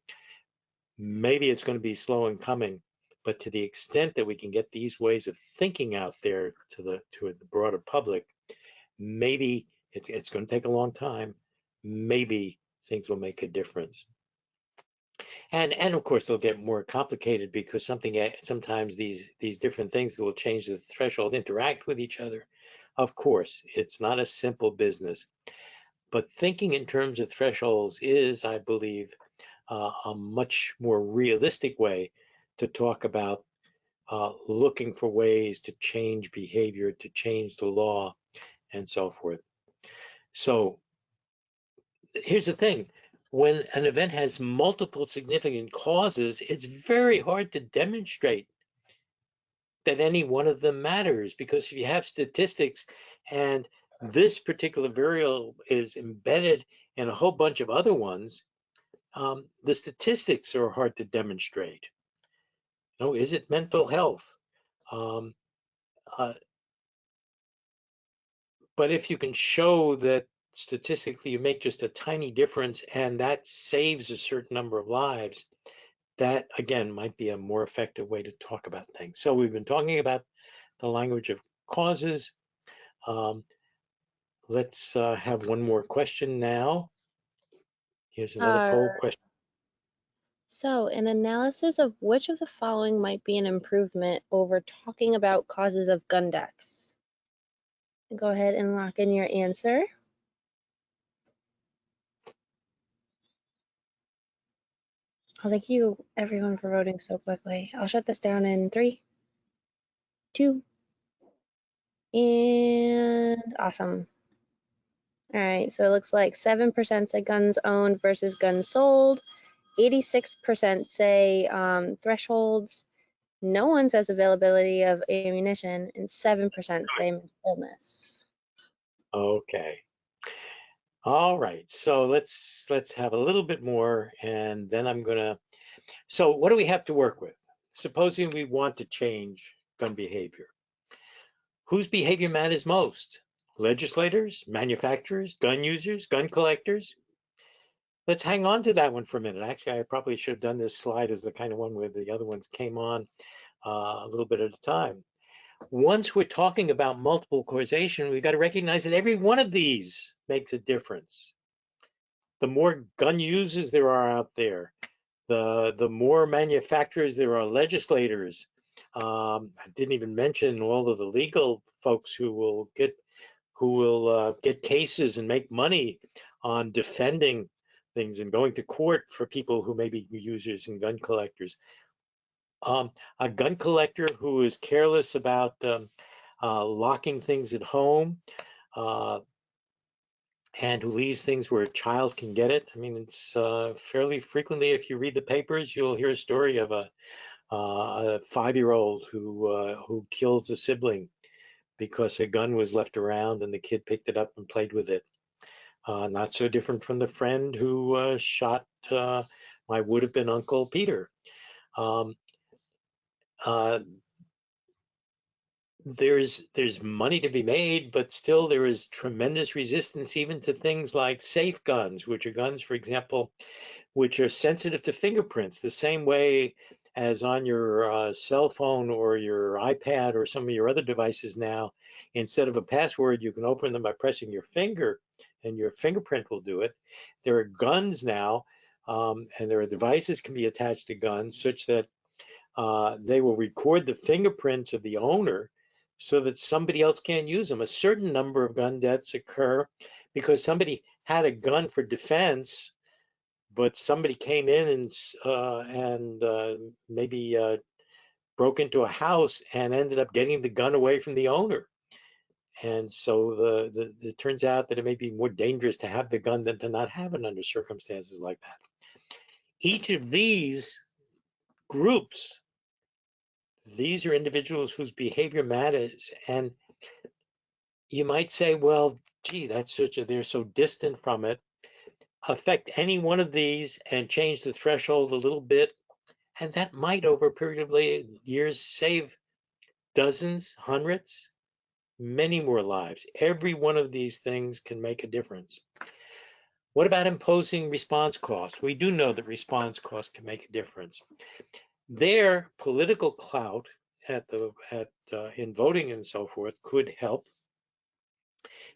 Maybe it's going to be slow in coming, but to the extent that we can get these ways of thinking out there to the broader public, maybe it's going to take a long time. Maybe things will make a difference. And of course they'll get more complicated because sometimes these different things that will change the threshold interact with each other. Of course, it's not a simple business, but thinking in terms of thresholds is, I believe, a much more realistic way to talk about looking for ways to change behavior, to change the law, and so forth. So here's the thing. When an event has multiple significant causes, it's very hard to demonstrate that any one of them matters because if you have statistics and this particular variable is embedded in a whole bunch of other ones, the statistics are hard to demonstrate. You know, is it mental health? Um, uh, but if you can show that statistically you make just a tiny difference and that saves a certain number of lives, that again might be a more effective way to talk about things. So we've been talking about the language of causes. Um, let's have one more question now. Here's another Uh, poll question. so, an analysis of which of the following might be an improvement over talking about causes of gun deaths. Go ahead and lock in your answer. Oh, thank you everyone for voting so quickly. I'll shut this down in 3, 2, and awesome. All right, so it looks like 7% say guns owned versus guns sold. 86% say thresholds. No one says availability of ammunition, and 7% say mental illness. Okay. All right. So let's have a little bit more, and then I'm gonna. So what do we have to work with? Supposing we want to change gun behavior. Whose behavior matters most? Legislators, manufacturers, gun users, gun collectors? Let's hang on to that one for a minute. Actually, I probably should have done this slide as the kind of one where the other ones came on a little bit at a time. Once we're talking about multiple causation, we've got to recognize that every one of these makes a difference. The more gun users there are out there, the more manufacturers there are, legislators. I didn't even mention all of the legal folks who will get cases and make money on defending things and going to court for people who may be users and gun collectors. A gun collector who is careless about locking things at home and who leaves things where a child can get it. I mean, it's fairly frequently, if you read the papers, you'll hear a story of a 5-year-old who kills a sibling because a gun was left around and the kid picked it up and played with it. Not so different from the friend who shot my would have been Uncle Peter. Um, uh, there's money to be made, but still there is tremendous resistance even to things like safe guns, which are guns, for example, which are sensitive to fingerprints, the same way as on your cell phone or your iPad or some of your other devices now. Instead of a password, you can open them by pressing your finger, and your fingerprint will do it. There are guns now, and there are devices can be attached to guns such that they will record the fingerprints of the owner so that somebody else can't use them. A certain number of gun deaths occur because somebody had a gun for defense, but somebody came in and maybe broke into a house and ended up getting the gun away from the owner. And so it turns out that it may be more dangerous to have the gun than to not have it under circumstances like that. Each of these groups, these are individuals whose behavior matters. And you might say, well, gee, they're so distant from it. Affect any one of these and change the threshold a little bit, and that might, over a period of years, save dozens, hundreds, many more lives. Every one of these things can make a difference. What about imposing response costs? We do know that response costs can make a difference. Their political clout in voting and so forth could help,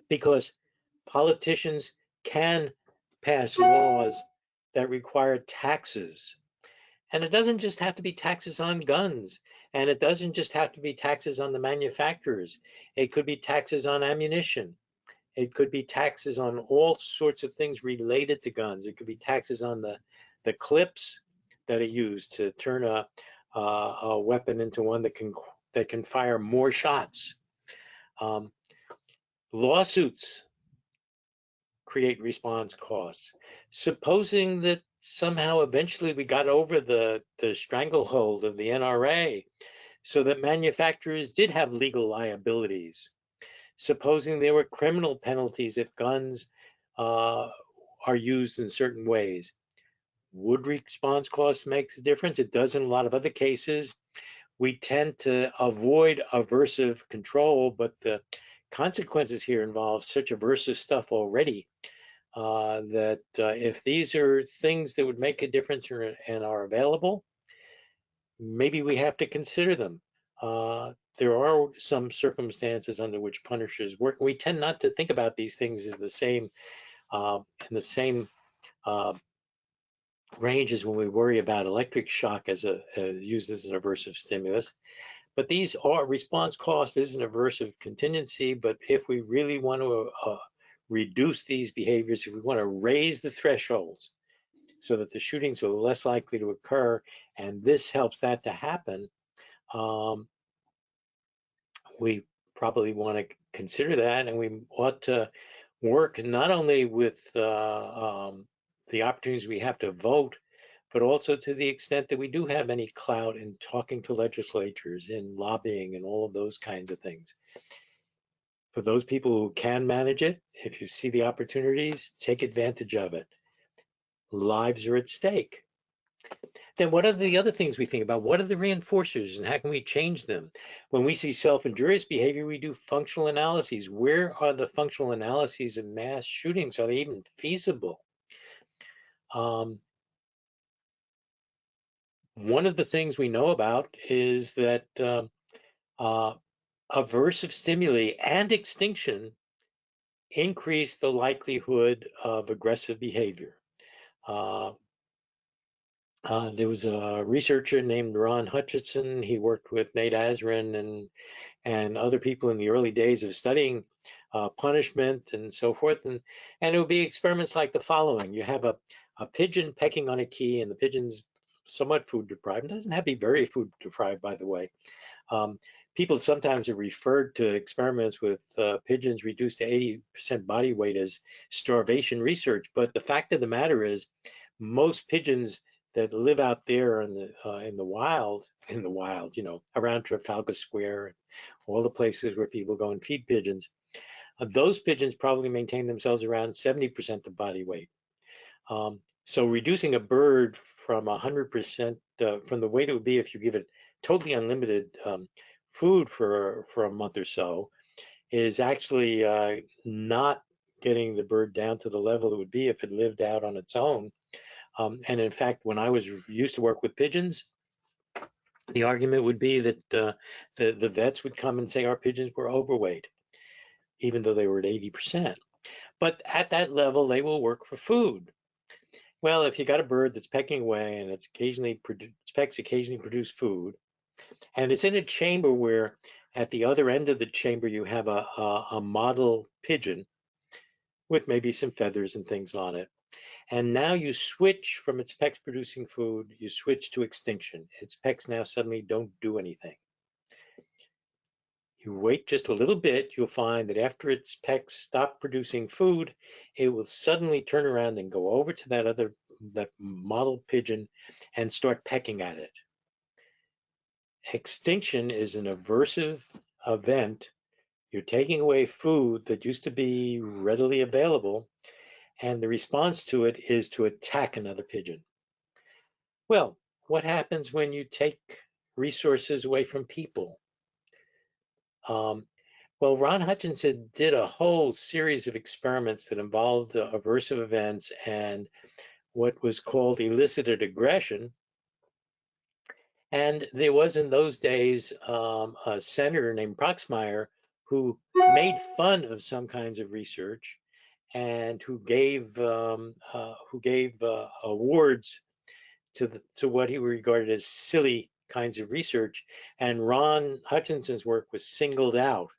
because politicians can pass laws that require taxes. And it doesn't just have to be taxes on guns, and it doesn't just have to be taxes on the manufacturers. It could be taxes on ammunition. It could be taxes on all sorts of things related to guns. It could be taxes on the clips that are used to turn a weapon into one that can fire more shots. Um, Lawsuits create response costs. Supposing that somehow eventually we got over the stranglehold of the NRA so that manufacturers did have legal liabilities. Supposing there were criminal penalties if guns are used in certain ways. Would response costs make a difference? It does in a lot of other cases. We tend to avoid aversive control, but the consequences here involve such aversive stuff already that if these are things that would make a difference and are available, maybe we have to consider them. There are some circumstances under which punishers work. We tend not to think about these things as the same in the same uh, range as when we worry about electric shock as used as an aversive stimulus. But these are response cost is an aversive contingency. But if we really want to reduce these behaviors, if we want to raise the thresholds so that the shootings are less likely to occur, and this helps that to happen, we probably want to consider that, and we ought to work not only with the opportunities we have to vote, but also to the extent that we do have any clout in talking to legislatures, in lobbying, and all of those kinds of things. For those people who can manage it, if you see the opportunities, take advantage of it. Lives are at stake. Then what are the other things we think about? What are the reinforcers and how can we change them? When we see self-injurious behavior, we do functional analyses. Where are the functional analyses of mass shootings? Are they even feasible? One of the things we know about is that aversive stimuli and extinction increase the likelihood of aggressive behavior. There was a researcher named Ron Hutchinson. He worked with Nate Azrin and other people in the early days of studying punishment and so forth. And it would be experiments like the following. You have a pigeon pecking on a key, and the pigeon's somewhat food deprived. It doesn't have to be very food deprived, by the way. people sometimes have referred to experiments with pigeons reduced to 80% body weight as starvation research, but the fact of the matter is most pigeons that live out there in the wild, around Trafalgar Square and all the places where people go and feed pigeons, those pigeons probably maintain themselves around 70% of body weight. So reducing a bird from 100% from the weight it would be if you give it totally unlimited food for a month or so is actually not getting the bird down to the level it would be if it lived out on its own. And in fact, when I was used to work with pigeons, the argument would be that the vets would come and say our pigeons were overweight, even though they were at 80%. But at that level, they will work for food. Well, if you got a bird that's pecking away and its pecks occasionally produce food, and it's in a chamber where at the other end of the chamber you have a model pigeon with maybe some feathers and things on it. And now you switch from its pecks producing food, you switch to extinction. Its pecks now suddenly don't do anything. You wait just a little bit, you'll find that after its pecks stop producing food, it will suddenly turn around and go over to that model pigeon and start pecking at it. Extinction is an aversive event. You're taking away food that used to be readily available, and the response to it is to attack another pigeon. Well, what happens when you take resources away from people? Well, Ron Hutchinson did a whole series of experiments that involved aversive events and what was called elicited aggression. And there was in those days a senator named Proxmire who made fun of some kinds of research and who gave awards to what he regarded as silly kinds of research. And Ron Hutchinson's work was singled out,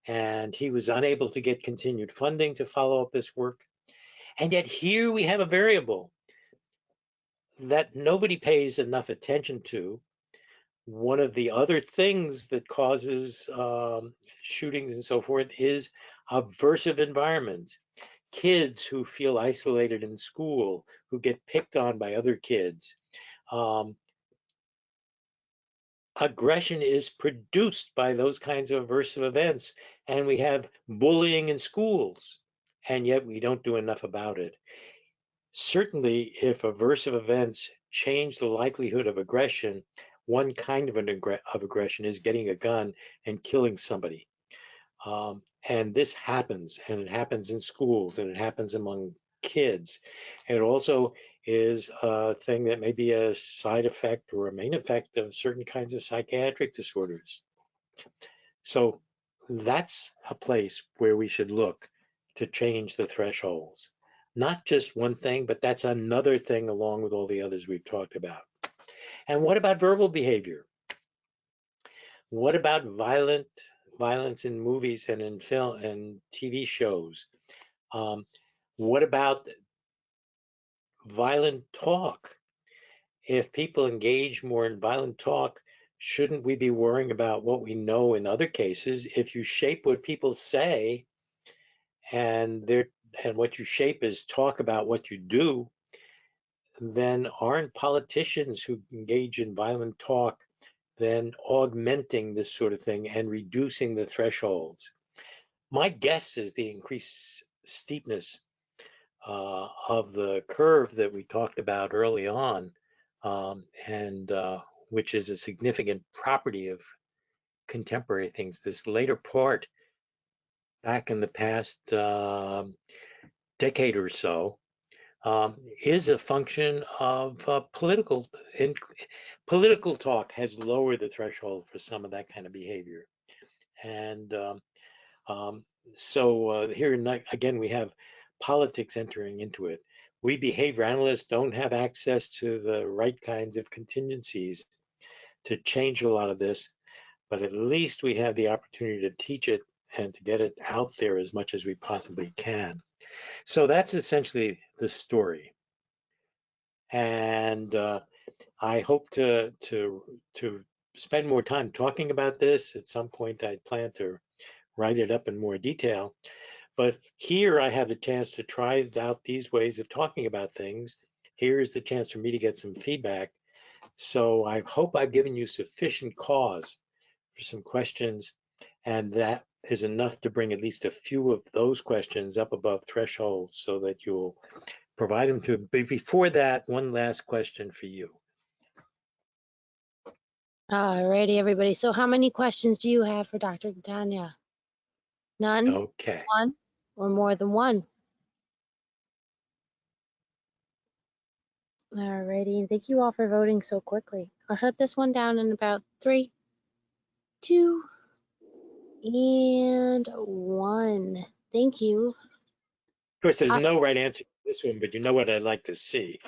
and he was unable to get continued funding to follow up this work. And yet here we have a variable that nobody pays enough attention to. One of the other things that causes shootings and so forth is aversive environments. Kids who feel isolated in school, who get picked on by other kids. Aggression is produced by those kinds of aversive events, and we have bullying in schools, and yet we don't do enough about it. Certainly, if aversive events change the likelihood of aggression, one kind of aggression is getting a gun and killing somebody. And this happens, and it happens in schools, and it happens among kids. And it also is a thing that may be a side effect or a main effect of certain kinds of psychiatric disorders. So that's a place where we should look to change the thresholds. Not just one thing, but that's another thing along with all the others we've talked about. And what about verbal behavior? What about violence in movies and in film and TV shows? What about violent talk? If people engage more in violent talk, shouldn't we be worrying about what we know in other cases? If you shape what people say and what you shape is talk about what you do, then aren't politicians who engage in violent talk then augmenting this sort of thing and reducing the thresholds? My guess is the increased steepness of the curve that we talked about early on, and which is a significant property of contemporary things. This later part, back in the past decade or so, is a function of political talk has lowered the threshold for some of that kind of behavior. And so here again, we have politics entering into it. We behavior analysts don't have access to the right kinds of contingencies to change a lot of this, but at least we have the opportunity to teach it and to get it out there as much as we possibly can. So that's essentially the story. And I hope to spend more time talking about this. At some point, I plan to write it up in more detail. But here I have the chance to try out these ways of talking about things. Here is the chance for me to get some feedback. So I hope I've given you sufficient cause for some questions, and that is enough to bring at least a few of those questions up above threshold so that you'll provide them to. But before that, one last question for you. Alrighty, everybody. So how many questions do you have for Dr. Catania? None? Okay. One? Or more than one? Alrighty, and thank you all for voting so quickly. I'll shut this one down in about 3, 2, and 1. Thank you. Of course, there's Awesome. no right answer to this one, but you know what I'd like to see.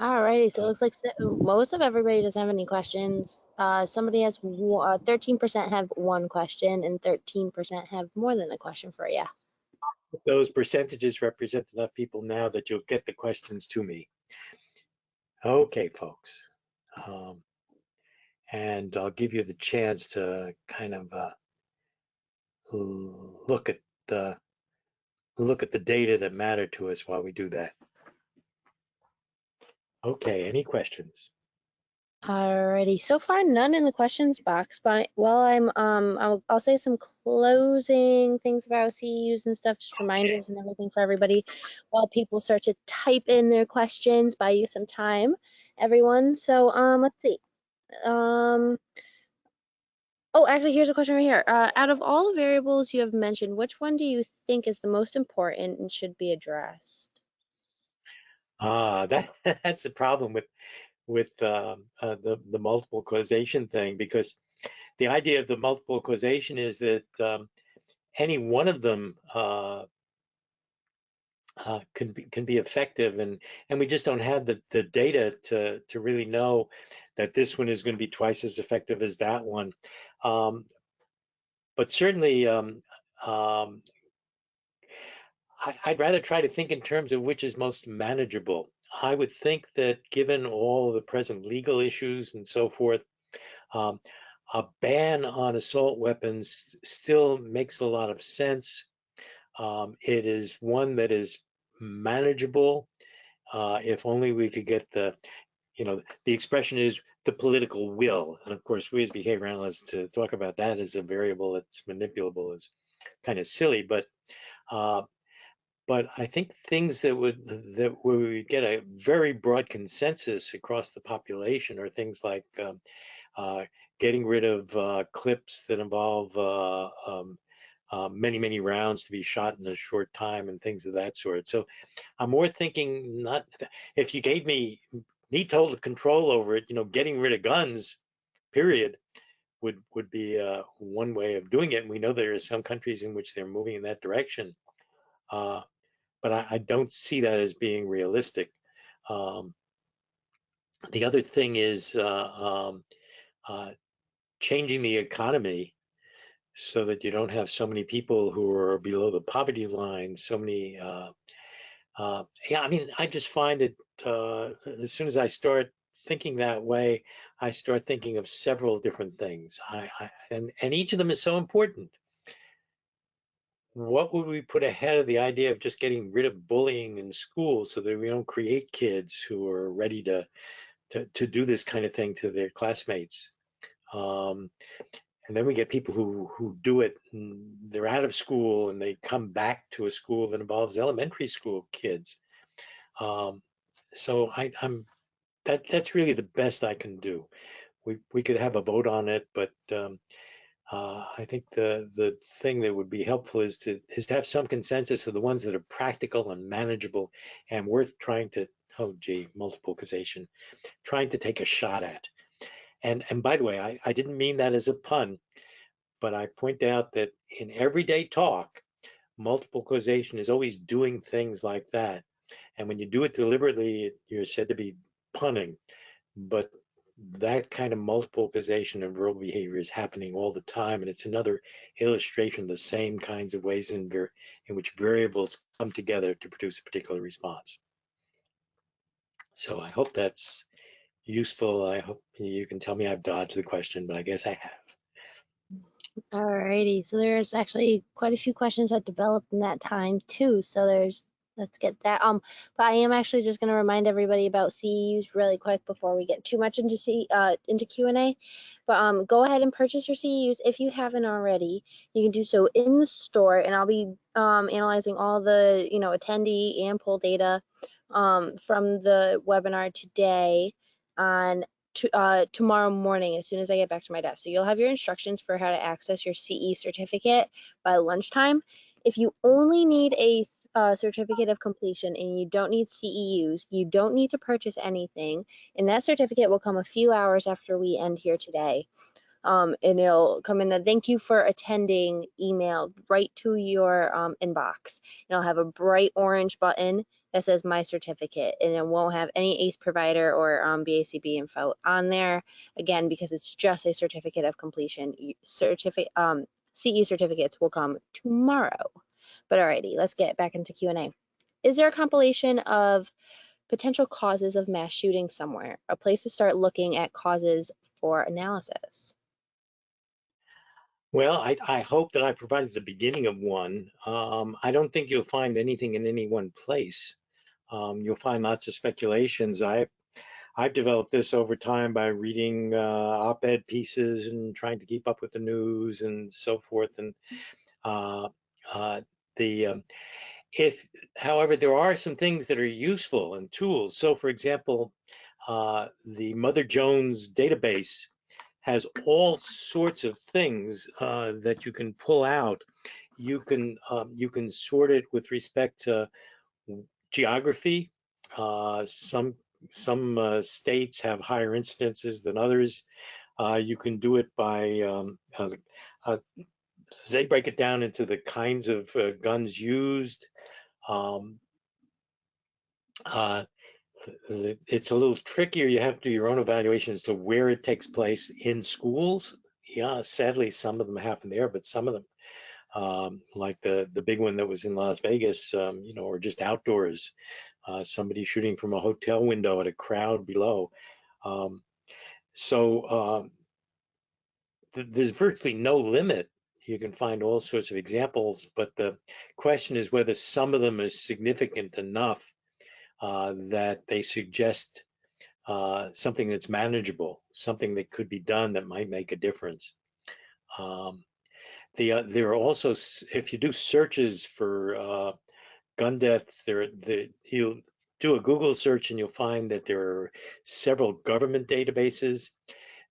Alrighty, so it Uh, looks like most of everybody doesn't have any questions. Somebody has 13% have one question, and 13% have more than a question for you. those percentages represent enough people now that you'll get the questions to me. Okay, folks. Um, and I'll give you the chance to kind of look at the data that matter to us while we do that. Okay, any questions? Alrighty, so far none in the questions box, but while I'll say some closing things about CEUs and stuff, just reminders and everything for everybody, while people start to type in their questions. Buy you some time, everyone. So let's see. Um, oh, actually, here's a question right here. Out of all the variables you have mentioned, which one do you think is the most important and should be addressed? That that's the problem with the multiple causation thing, because the idea of the multiple causation is that any one of them can be effective, and we just don't have the data to really know that this one is going to be twice as effective as that one. Um, but certainly, I'd rather try to think in terms of which is most manageable. I would think that given all the present legal issues and so forth, um, a ban on assault weapons still makes a lot of sense. It is one that is manageable. If only we could get the expression is the political will. And of course, we as behavior analysts to talk about that as a variable that's manipulable is kind of silly, uh, but I think things that where we get a very broad consensus across the population are things like uh, getting rid of clips that involve many rounds to be shot in a short time and things of that sort. So I'm more thinking not if you gave me total control over it, getting rid of guns, period, would be one way of doing it. And we know there are some countries in which they're moving in that direction. Uh, but I don't see that as being realistic. Um, the other thing is uh, changing the economy so that you don't have so many people who are below the poverty line, so many. Yeah, I mean, I just find it as soon as I start thinking that way, I start thinking of several different things. And each of them is so important. What would we put ahead of the idea of just getting rid of bullying in school so that we don't create kids who are ready to do this kind of thing to their classmates? Um, and then we get people who do it, and they're out of school and they come back to a school that involves elementary school kids. Um, so I'm that's really the best I can do. We could have a vote on it, but I think the thing that would be helpful is to have some consensus of the ones that are practical and manageable and worth trying to, oh gee, multiple causation, trying to take a shot at. And by the way, I didn't mean that as a pun, but I point out that in everyday talk, multiple causation is always doing things like that. And when you do it deliberately, you're said to be punning. But that kind of multiple causation of verbal behavior is happening all the time, and it's another illustration of the same kinds of ways in which variables come together to produce a particular response. So I hope that's useful. I hope you can tell me I've dodged the question, but I guess I have. Alrighty, so there's actually quite a few questions that developed in that time too. So let's get that. But I am actually just going to remind everybody about CEUs really quick before we get too much into Q&A. But go ahead and purchase your CEUs if you haven't already. You can do so in the store, and I'll be analyzing all the attendee and poll data from the webinar today on tomorrow morning as soon as I get back to my desk. So you'll have your instructions for how to access your CE certificate by lunchtime. If you only need a certificate of completion and you don't need CEUs, you don't need to purchase anything, and that certificate will come a few hours after we end here today. And it'll come in a thank you for attending email right to your inbox. And it'll have a bright orange button that says my certificate, and it won't have any ACE provider or BACB info on there, again, because it's just a certificate of completion. CE certificates will come tomorrow. But alrighty, let's get back into Q&A. Is there a compilation of potential causes of mass shooting somewhere? A place to start looking at causes for analysis. Well, I hope that I provided the beginning of one. I don't think you'll find anything in any one place. You'll find lots of speculations. I've developed this over time by reading op-ed pieces and trying to keep up with the news and so forth. And uh, uh, the if, however, there are some things that are useful and tools. So, for example, the Mother Jones database has all sorts of things that you can pull out. You can sort it with respect to geography. Some states have higher incidences than others. You can do it by uh, they break it down into the kinds of guns used. Um, uh, it's a little trickier. You have to do your own evaluation as to where it takes place in schools. Yeah, sadly, some of them happen there, but some of them, like the big one that was in Las Vegas, or just outdoors, somebody shooting from a hotel window at a crowd below. Um, so there's virtually no limit. You can find all sorts of examples, but the question is whether some of them are significant enough that they suggest something that's manageable, something that could be done that might make a difference. There are also, if you do searches for gun deaths, you'll do a Google search and you'll find that there are several government databases.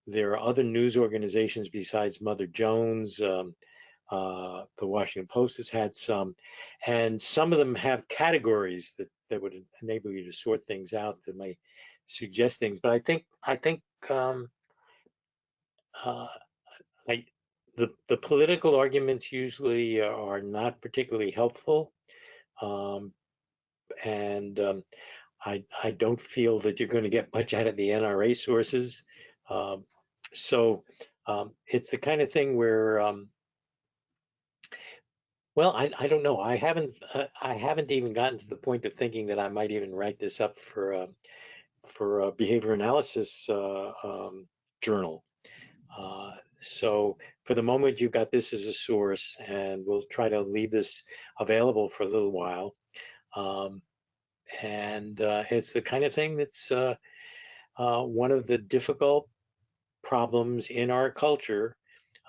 There are other news organizations besides Mother Jones. The Washington Post has had some, and some of them have categories that would enable you to sort things out that might suggest things. But I think uh, I, the political arguments usually are not particularly helpful, um, and I don't feel that you're going to get much out of the NRA sources. Um, so it's the kind of thing where well, I don't know. I haven't even gotten to the point of thinking that I might even write this up for a behavior analysis journal. So for the moment, you've got this as a source, and we'll try to leave this available for a little while. Um, and it's the kind of thing that's one of the difficult problems in our culture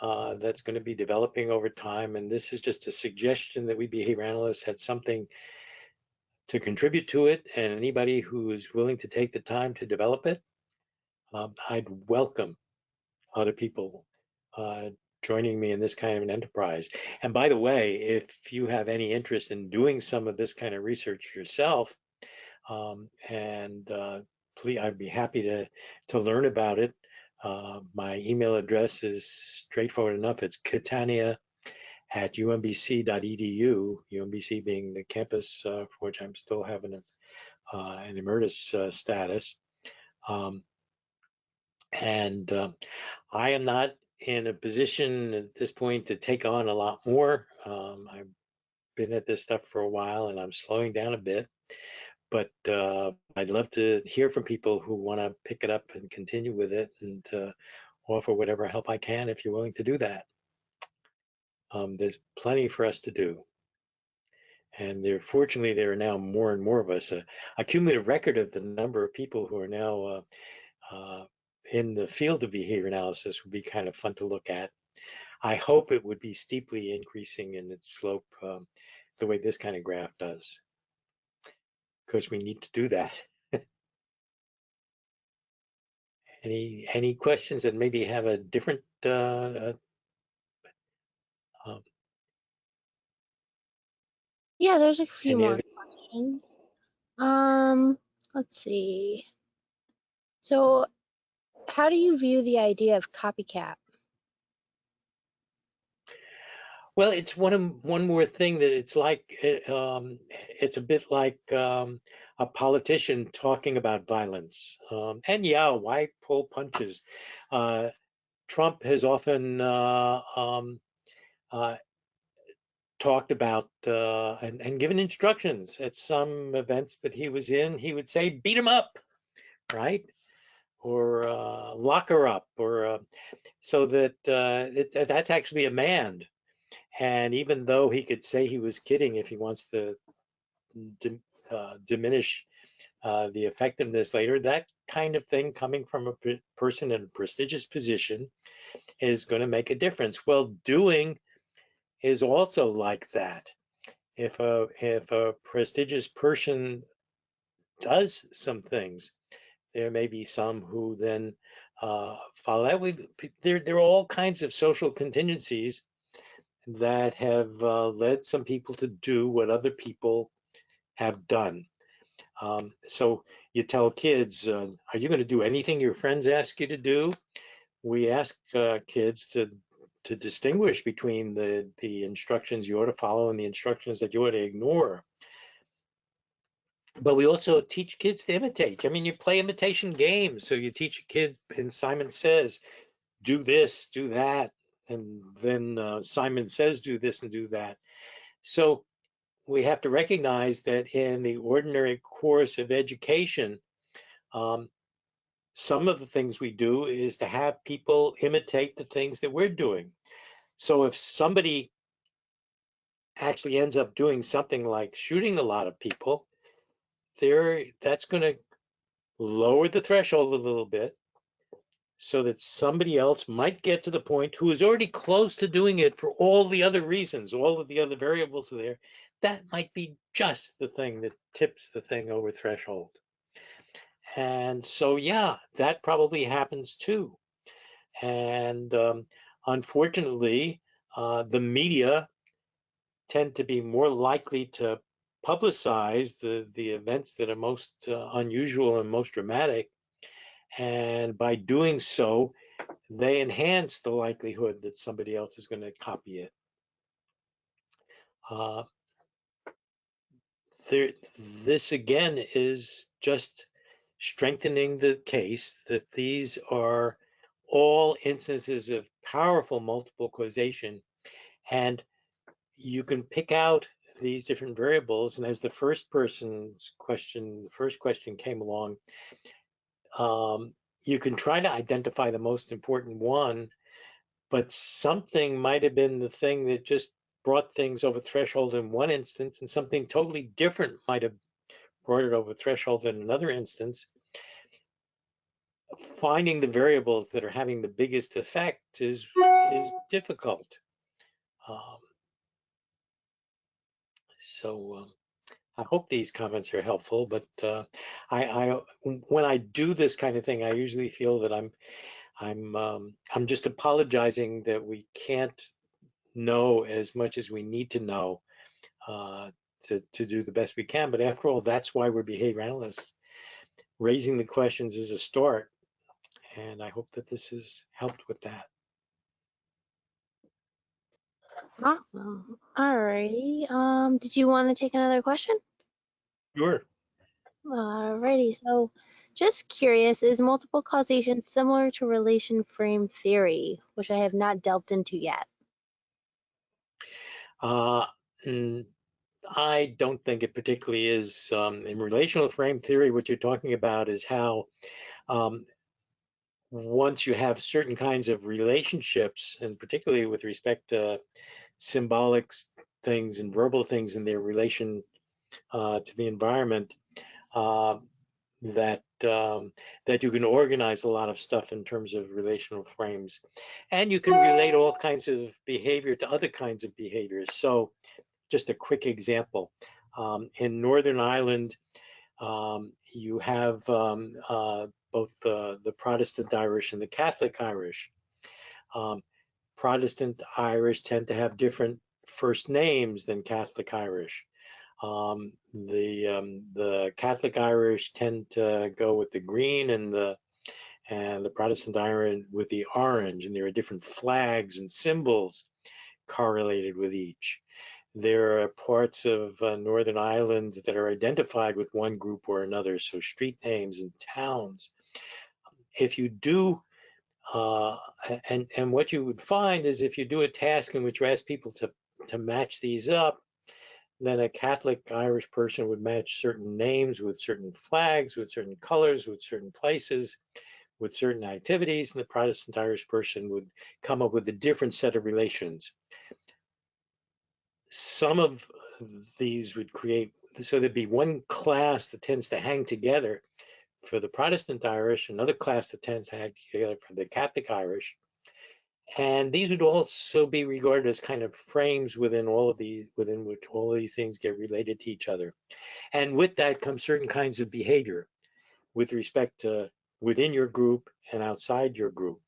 that's going to be developing over time. And this is just a suggestion that we behavior analysts had something to contribute to it. And anybody who is willing to take the time to develop it, I'd welcome other people joining me in this kind of an enterprise. And by the way, if you have any interest in doing some of this kind of research yourself, and please, I'd be happy to learn about it. My email address is straightforward enough. It's catania@umbc.edu, UMBC being the campus for which I'm still having an emeritus status. Um, and I am not in a position at this point to take on a lot more. I've been at this stuff for a while and I'm slowing down a bit. but I'd love to hear from people who want to pick it up and continue with it, and offer whatever help I can if you're willing to do that. There's plenty for us to do. And fortunately, there are now more and more of us. A cumulative record of the number of people who are now in the field of behavior analysis would be kind of fun to look at. I hope it would be steeply increasing in its slope, the way this kind of graph does, because we need to do that. Any questions that maybe have a different um, Yeah, there's a few any more other? questions. Let's see. So, how do you view the idea of copycat? Well, it's one more thing that it's like it's a bit like a politician talking about violence. And yeah, why pull punches? Uh, Trump has often uh, talked about and given instructions at some events that he was in. He would say, "Beat him up," right? Or lock her up, or so that that's actually a man. And even though he could say he was kidding if he wants to diminish the effectiveness later, that kind of thing coming from a person in a prestigious position is going to make a difference. Well, doing is also like that. If a prestigious person does some things, there may be some who then follow that. There are all kinds of social contingencies that have led some people to do what other people have done. So you tell kids, are you going to do anything your friends ask you to do? We ask kids to distinguish between the instructions you ought to follow and the instructions that you ought to ignore. But we also teach kids to imitate. I mean, you play imitation games. So you teach a kid, and Simon Says, do this, do that. And then Simon Says, do this and do that. So we have to recognize that in the ordinary course of education, um, some of the things we do is to have people imitate the things that we're doing. So if somebody actually ends up doing something like shooting a lot of people, that's going to lower the threshold a little bit so that somebody else might get to the point who is already close to doing it for all the other reasons, all of the other variables are there. That might be just the thing that tips the thing over threshold. And so, yeah, that probably happens too. And unfortunately, the media tend to be more likely to publicize the events that are most unusual and most dramatic. And by doing so, they enhance the likelihood that somebody else is going to copy it. Uh, this again is just strengthening the case that these are all instances of powerful multiple causation, and you can pick out these different variables. And as the first question came along, you can try to identify the most important one, but something might have been the thing that just brought things over threshold in one instance, and something totally different might have brought it over threshold in another instance. Finding the variables that are having the biggest effect is difficult. Um, so I hope these comments are helpful. But when I do this kind of thing, I usually feel that I'm just apologizing that we can't know as much as we need to know uh, to do the best we can. But after all, that's why we're behavior analysts. Raising the questions is a start, and I hope that this has helped with that. Awesome. Alrighty. Did you want to take another question? Sure. Alrighty. So, just curious, is multiple causation similar to relation frame theory, which I have not delved into yet? Uh, mm, I don't think it particularly is. In relational frame theory, what you're talking about is how um, once you have certain kinds of relationships, and particularly with respect to symbolic things and verbal things in their relation to the environment, uh, that you can organize a lot of stuff in terms of relational frames, and you can relate all kinds of behavior to other kinds of behaviors. So, just a quick example: in Northern Ireland, you have both the Protestant Irish and the Catholic Irish. Um, Protestant Irish tend to have different first names than Catholic Irish. The Catholic Irish tend to go with the green, and the Protestant Irish with the orange, and there are different flags and symbols correlated with each. There are parts of Northern Ireland that are identified with one group or another, so street names and towns. If you do, and what you would find is if you do a task in which you ask people to match these up, then a Catholic Irish person would match certain names with certain flags, with certain colors, with certain places, with certain activities, and the Protestant Irish person would come up with a different set of relations. Some of these would create, so there'd be one class that tends to hang together for the Protestant Irish, another class that tends to hang together for the Catholic Irish. And these would also be regarded as kind of frames within which all of these things get related to each other. And with that comes certain kinds of behavior with respect to within your group and outside your group.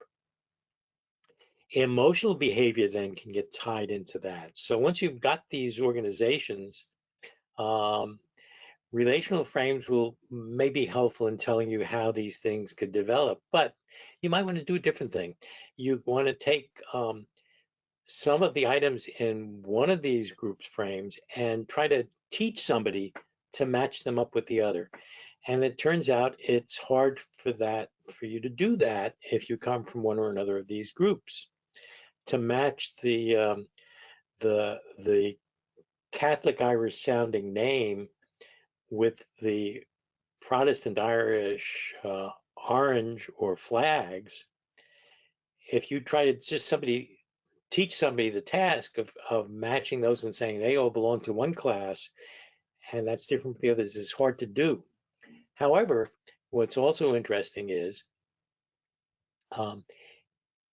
Emotional behavior then can get tied into that. So once you've got these organizations, um, relational frames may be helpful in telling you how these things could develop, but you might want to do a different thing. You want to take some of the items in one of these groups frames and try to teach somebody to match them up with the other. And it turns out it's hard for you to do that if you come from one or another of these groups. To match the Catholic Irish sounding name with the Protestant Irish orange or flags, if you try to teach somebody the task of matching those and saying they all belong to one class and that's different from the others, is hard to do. However, what's also interesting is um,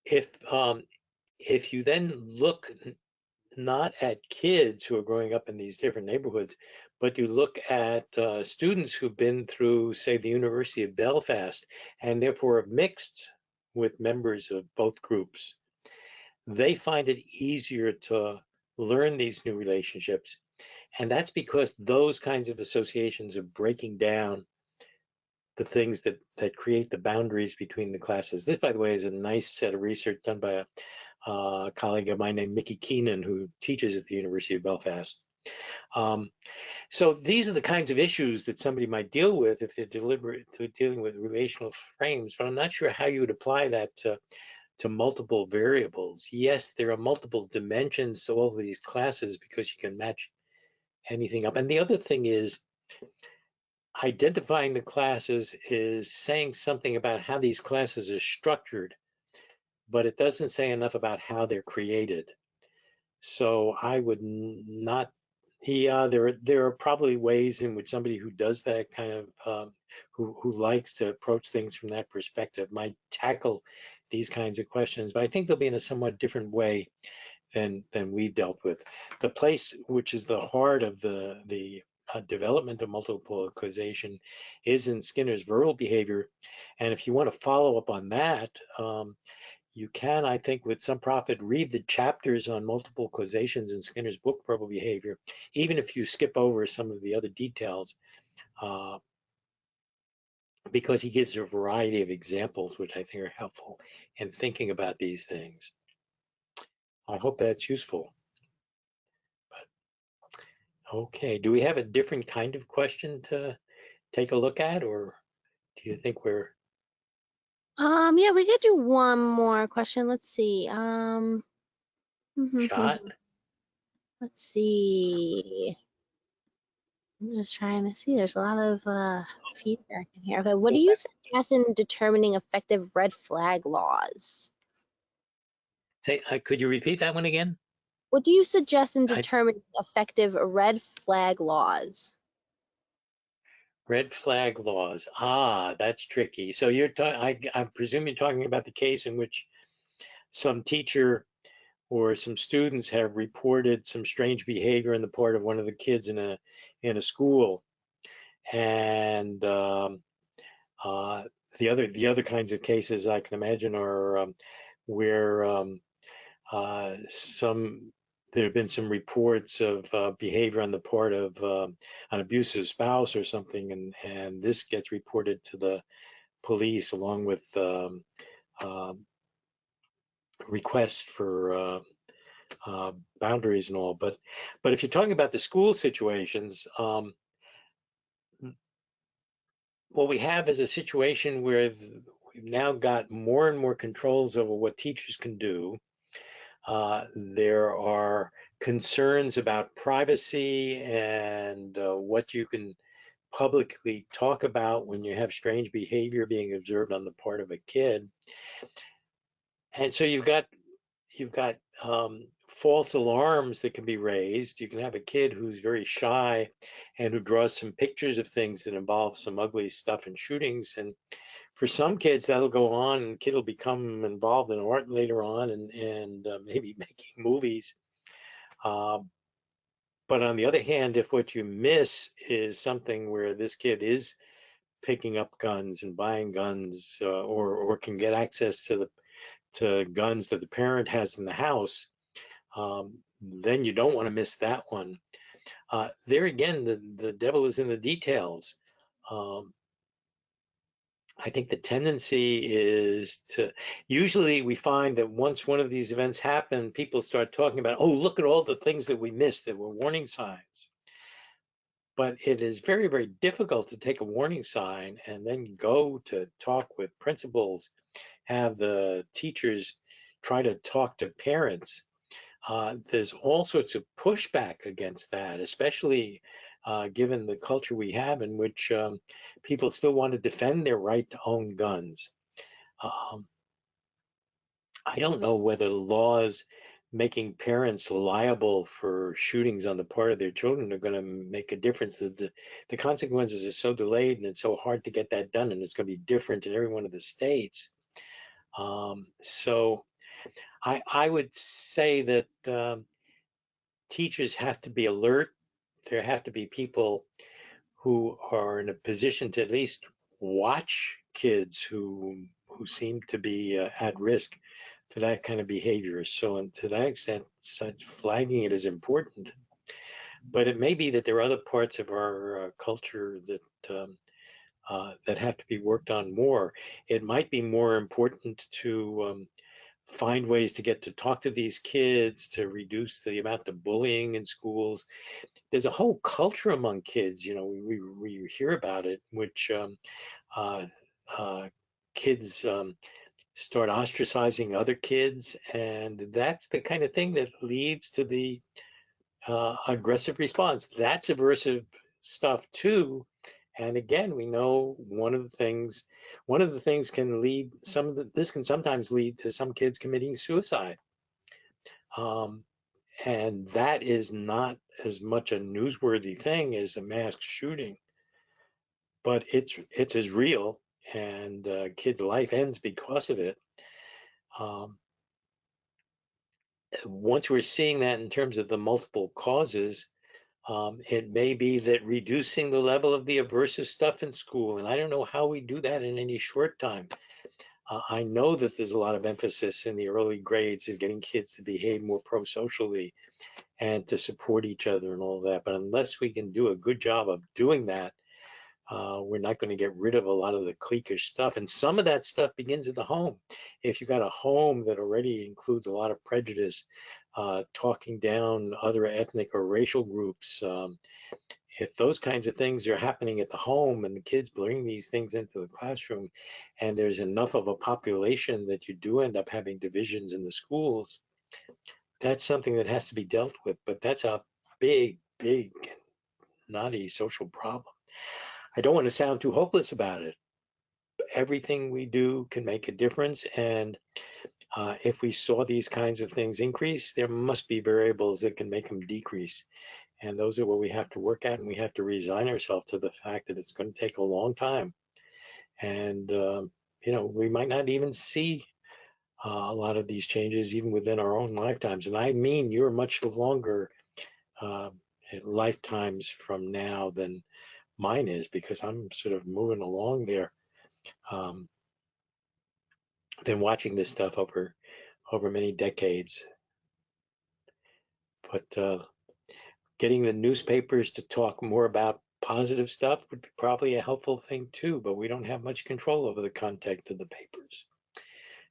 if if you then look not at kids who are growing up in these different neighborhoods, but you look at students who've been through, say, the University of Belfast, and therefore have mixed with members of both groups, they find it easier to learn these new relationships. And that's because those kinds of associations are breaking down the things that create the boundaries between the classes. This, by the way, is a nice set of research done by a colleague of mine named Mickey Keenan, who teaches at the University of Belfast. So these are the kinds of issues that somebody might deal with if they're dealing with relational frames, but I'm not sure how you would apply that to multiple variables. Yes, there are multiple dimensions to all of these classes because you can match anything up. And the other thing is identifying the classes is saying something about how these classes are structured, but it doesn't say enough about how they're created. So I would not. Yeah, there are probably ways in which somebody who does that kind of who likes to approach things from that perspective might tackle these kinds of questions. But I think they'll be in a somewhat different way than we dealt with. The place which is the heart of the development of multiple causation is in Skinner's verbal behavior, and if you want to follow up on that, you can, I think, with some profit, read the chapters on multiple causations in Skinner's book, Verbal Behavior, even if you skip over some of the other details, uh, because he gives a variety of examples, which I think are helpful in thinking about these things. I hope that's useful. But, okay, do we have a different kind of question to take a look at, or do you think we're Yeah, we could do one more question. Let's see. shot? Let's see. I'm just trying to see. There's a lot of feedback in here. Okay, what do Go you back. suggest in determining effective red flag laws? Say, could you repeat that one again? What do you suggest in I, determining effective red flag laws? red flag laws. Ah, that's tricky. So you're talking, I presume you're talking about the case in which some teacher or some students have reported some strange behavior on the part of one of the kids in a school, and uh, the other kinds of cases I can imagine are where some there have been some reports of behavior on the part of an abusive spouse or something, and this gets reported to the police along with uh, requests for boundaries and all. But if you're talking about the school situations, what we have is a situation where we've now got more and more controls over what teachers can do. There are concerns about privacy and what you can publicly talk about when you have strange behavior being observed on the part of a kid. And so you've got false alarms that can be raised. You can have a kid who's very shy and who draws some pictures of things that involve some ugly stuff and shootings. And for some kids, that'll go on, and the kid will become involved in art later on, and maybe making movies. Uh, but on the other hand, if what you miss is something where this kid is picking up guns and buying guns, or can get access to guns that the parent has in the house, then you don't want to miss that one. There again, the devil is in the details. Um, I think the tendency is to, usually we find that once one of these events happen, people start talking about, oh, look at all the things that we missed that were warning signs. But it is very, very difficult to take a warning sign and then go to talk with principals, have the teachers try to talk to parents. There's all sorts of pushback against that, especially given the culture we have in which people still want to defend their right to own guns. Um, I don't know whether laws making parents liable for shootings on the part of their children are going to make a difference. The consequences are so delayed and it's so hard to get that done, and it's going to be different in every one of the states. So I would say that teachers have to be alert. There have to be people who are in a position to at least watch kids who seem to be at risk for that kind of behavior. So, and to that extent, such flagging it is important. But it may be that there are other parts of our culture that have to be worked on more. It might be more important to find ways to get to talk to these kids, to reduce the amount of bullying in schools. There's a whole culture among kids, we hear about it, which uh, uh, kids start ostracizing other kids, and that's the kind of thing that leads to the aggressive response. That's aversive stuff too. And again, we know one of the things can lead this can sometimes lead to some kids committing suicide. Um, and that is not as much a newsworthy thing as a mass shooting, but it's as real, and kids' life ends because of it. Um, Once we're seeing that in terms of the multiple causes, it may be that reducing the level of the aversive stuff in school, and I don't know how we do that in any short time. I know that there's a lot of emphasis in the early grades of getting kids to behave more pro-socially and to support each other and all that. But unless we can do a good job of doing that, we're not going to get rid of a lot of the cliquish stuff. And some of that stuff begins at the home. If you've got a home that already includes a lot of prejudice, talking down other ethnic or racial groups, if those kinds of things are happening at the home and the kids bring these things into the classroom, and there's enough of a population that you do end up having divisions in the schools, that's something that has to be dealt with. But that's a big, big not a social problem. I don't want to sound too hopeless about it. Everything we do can make a difference, and if we saw these kinds of things increase, there must be variables that can make them decrease. And those are what we have to work at, and we have to resign ourselves to the fact that it's going to take a long time. And, we might not even see a lot of these changes even within our own lifetimes. And I mean, you're much longer uh, lifetimes from now than mine is, because I'm sort of moving along there. Um, been watching this stuff over many decades, but getting the newspapers to talk more about positive stuff would be probably a helpful thing too, but we don't have much control over the content of the papers.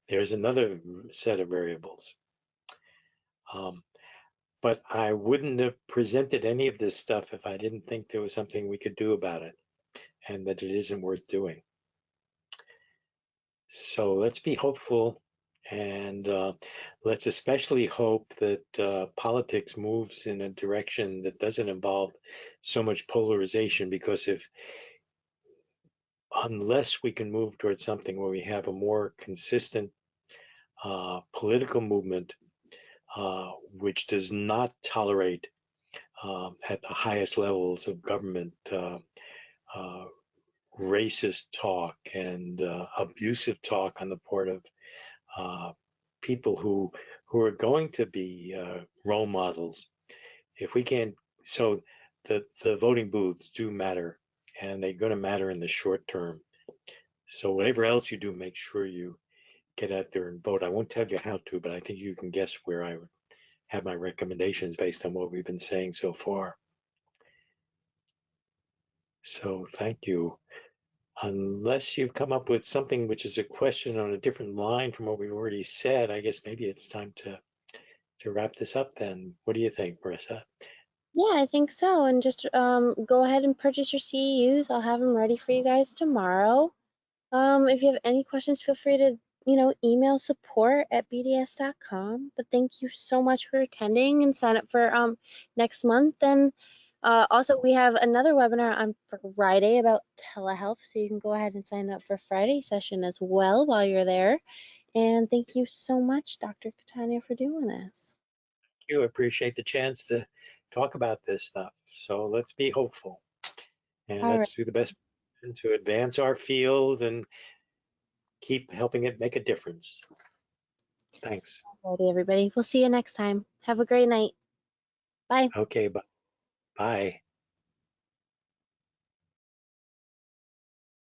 There's another set of variables. Um, but I wouldn't have presented any of this stuff if I didn't think there was something we could do about it and that it isn't worth doing. So let's be hopeful, and let's especially hope that politics moves in a direction that doesn't involve so much polarization, because unless we can move towards something where we have a more consistent political movement which does not tolerate at the highest levels of government uh, racist talk and abusive talk on the part of uh, people who are going to be role models. If we can't, so the voting booths do matter, and they're going to matter in the short term. So whatever else you do, make sure you get out there and vote. I won't tell you how to, but I think you can guess where I would have my recommendations based on what we've been saying so far. So thank you. Unless you've come up with something which is a question on a different line from what we've already said, I guess maybe it's time to wrap this up then. What do you think, Marissa? Yeah, I think so. And just go ahead and purchase your CEUs. I'll have them ready for you guys tomorrow. If you have any questions, feel free to, email support@bds.com. But thank you so much for attending, and sign up for next month. And also, we have another webinar on Friday about telehealth, so you can go ahead and sign up for Friday session as well while you're there. And thank you so much, Dr. Catania, for doing this. You appreciate the chance to talk about this stuff. So let's be hopeful, and All right, let's do the best to advance our field and keep helping it make a difference. Thanks. alrighty, everybody. We'll see you next time. Have a great night. Bye. Okay, bye.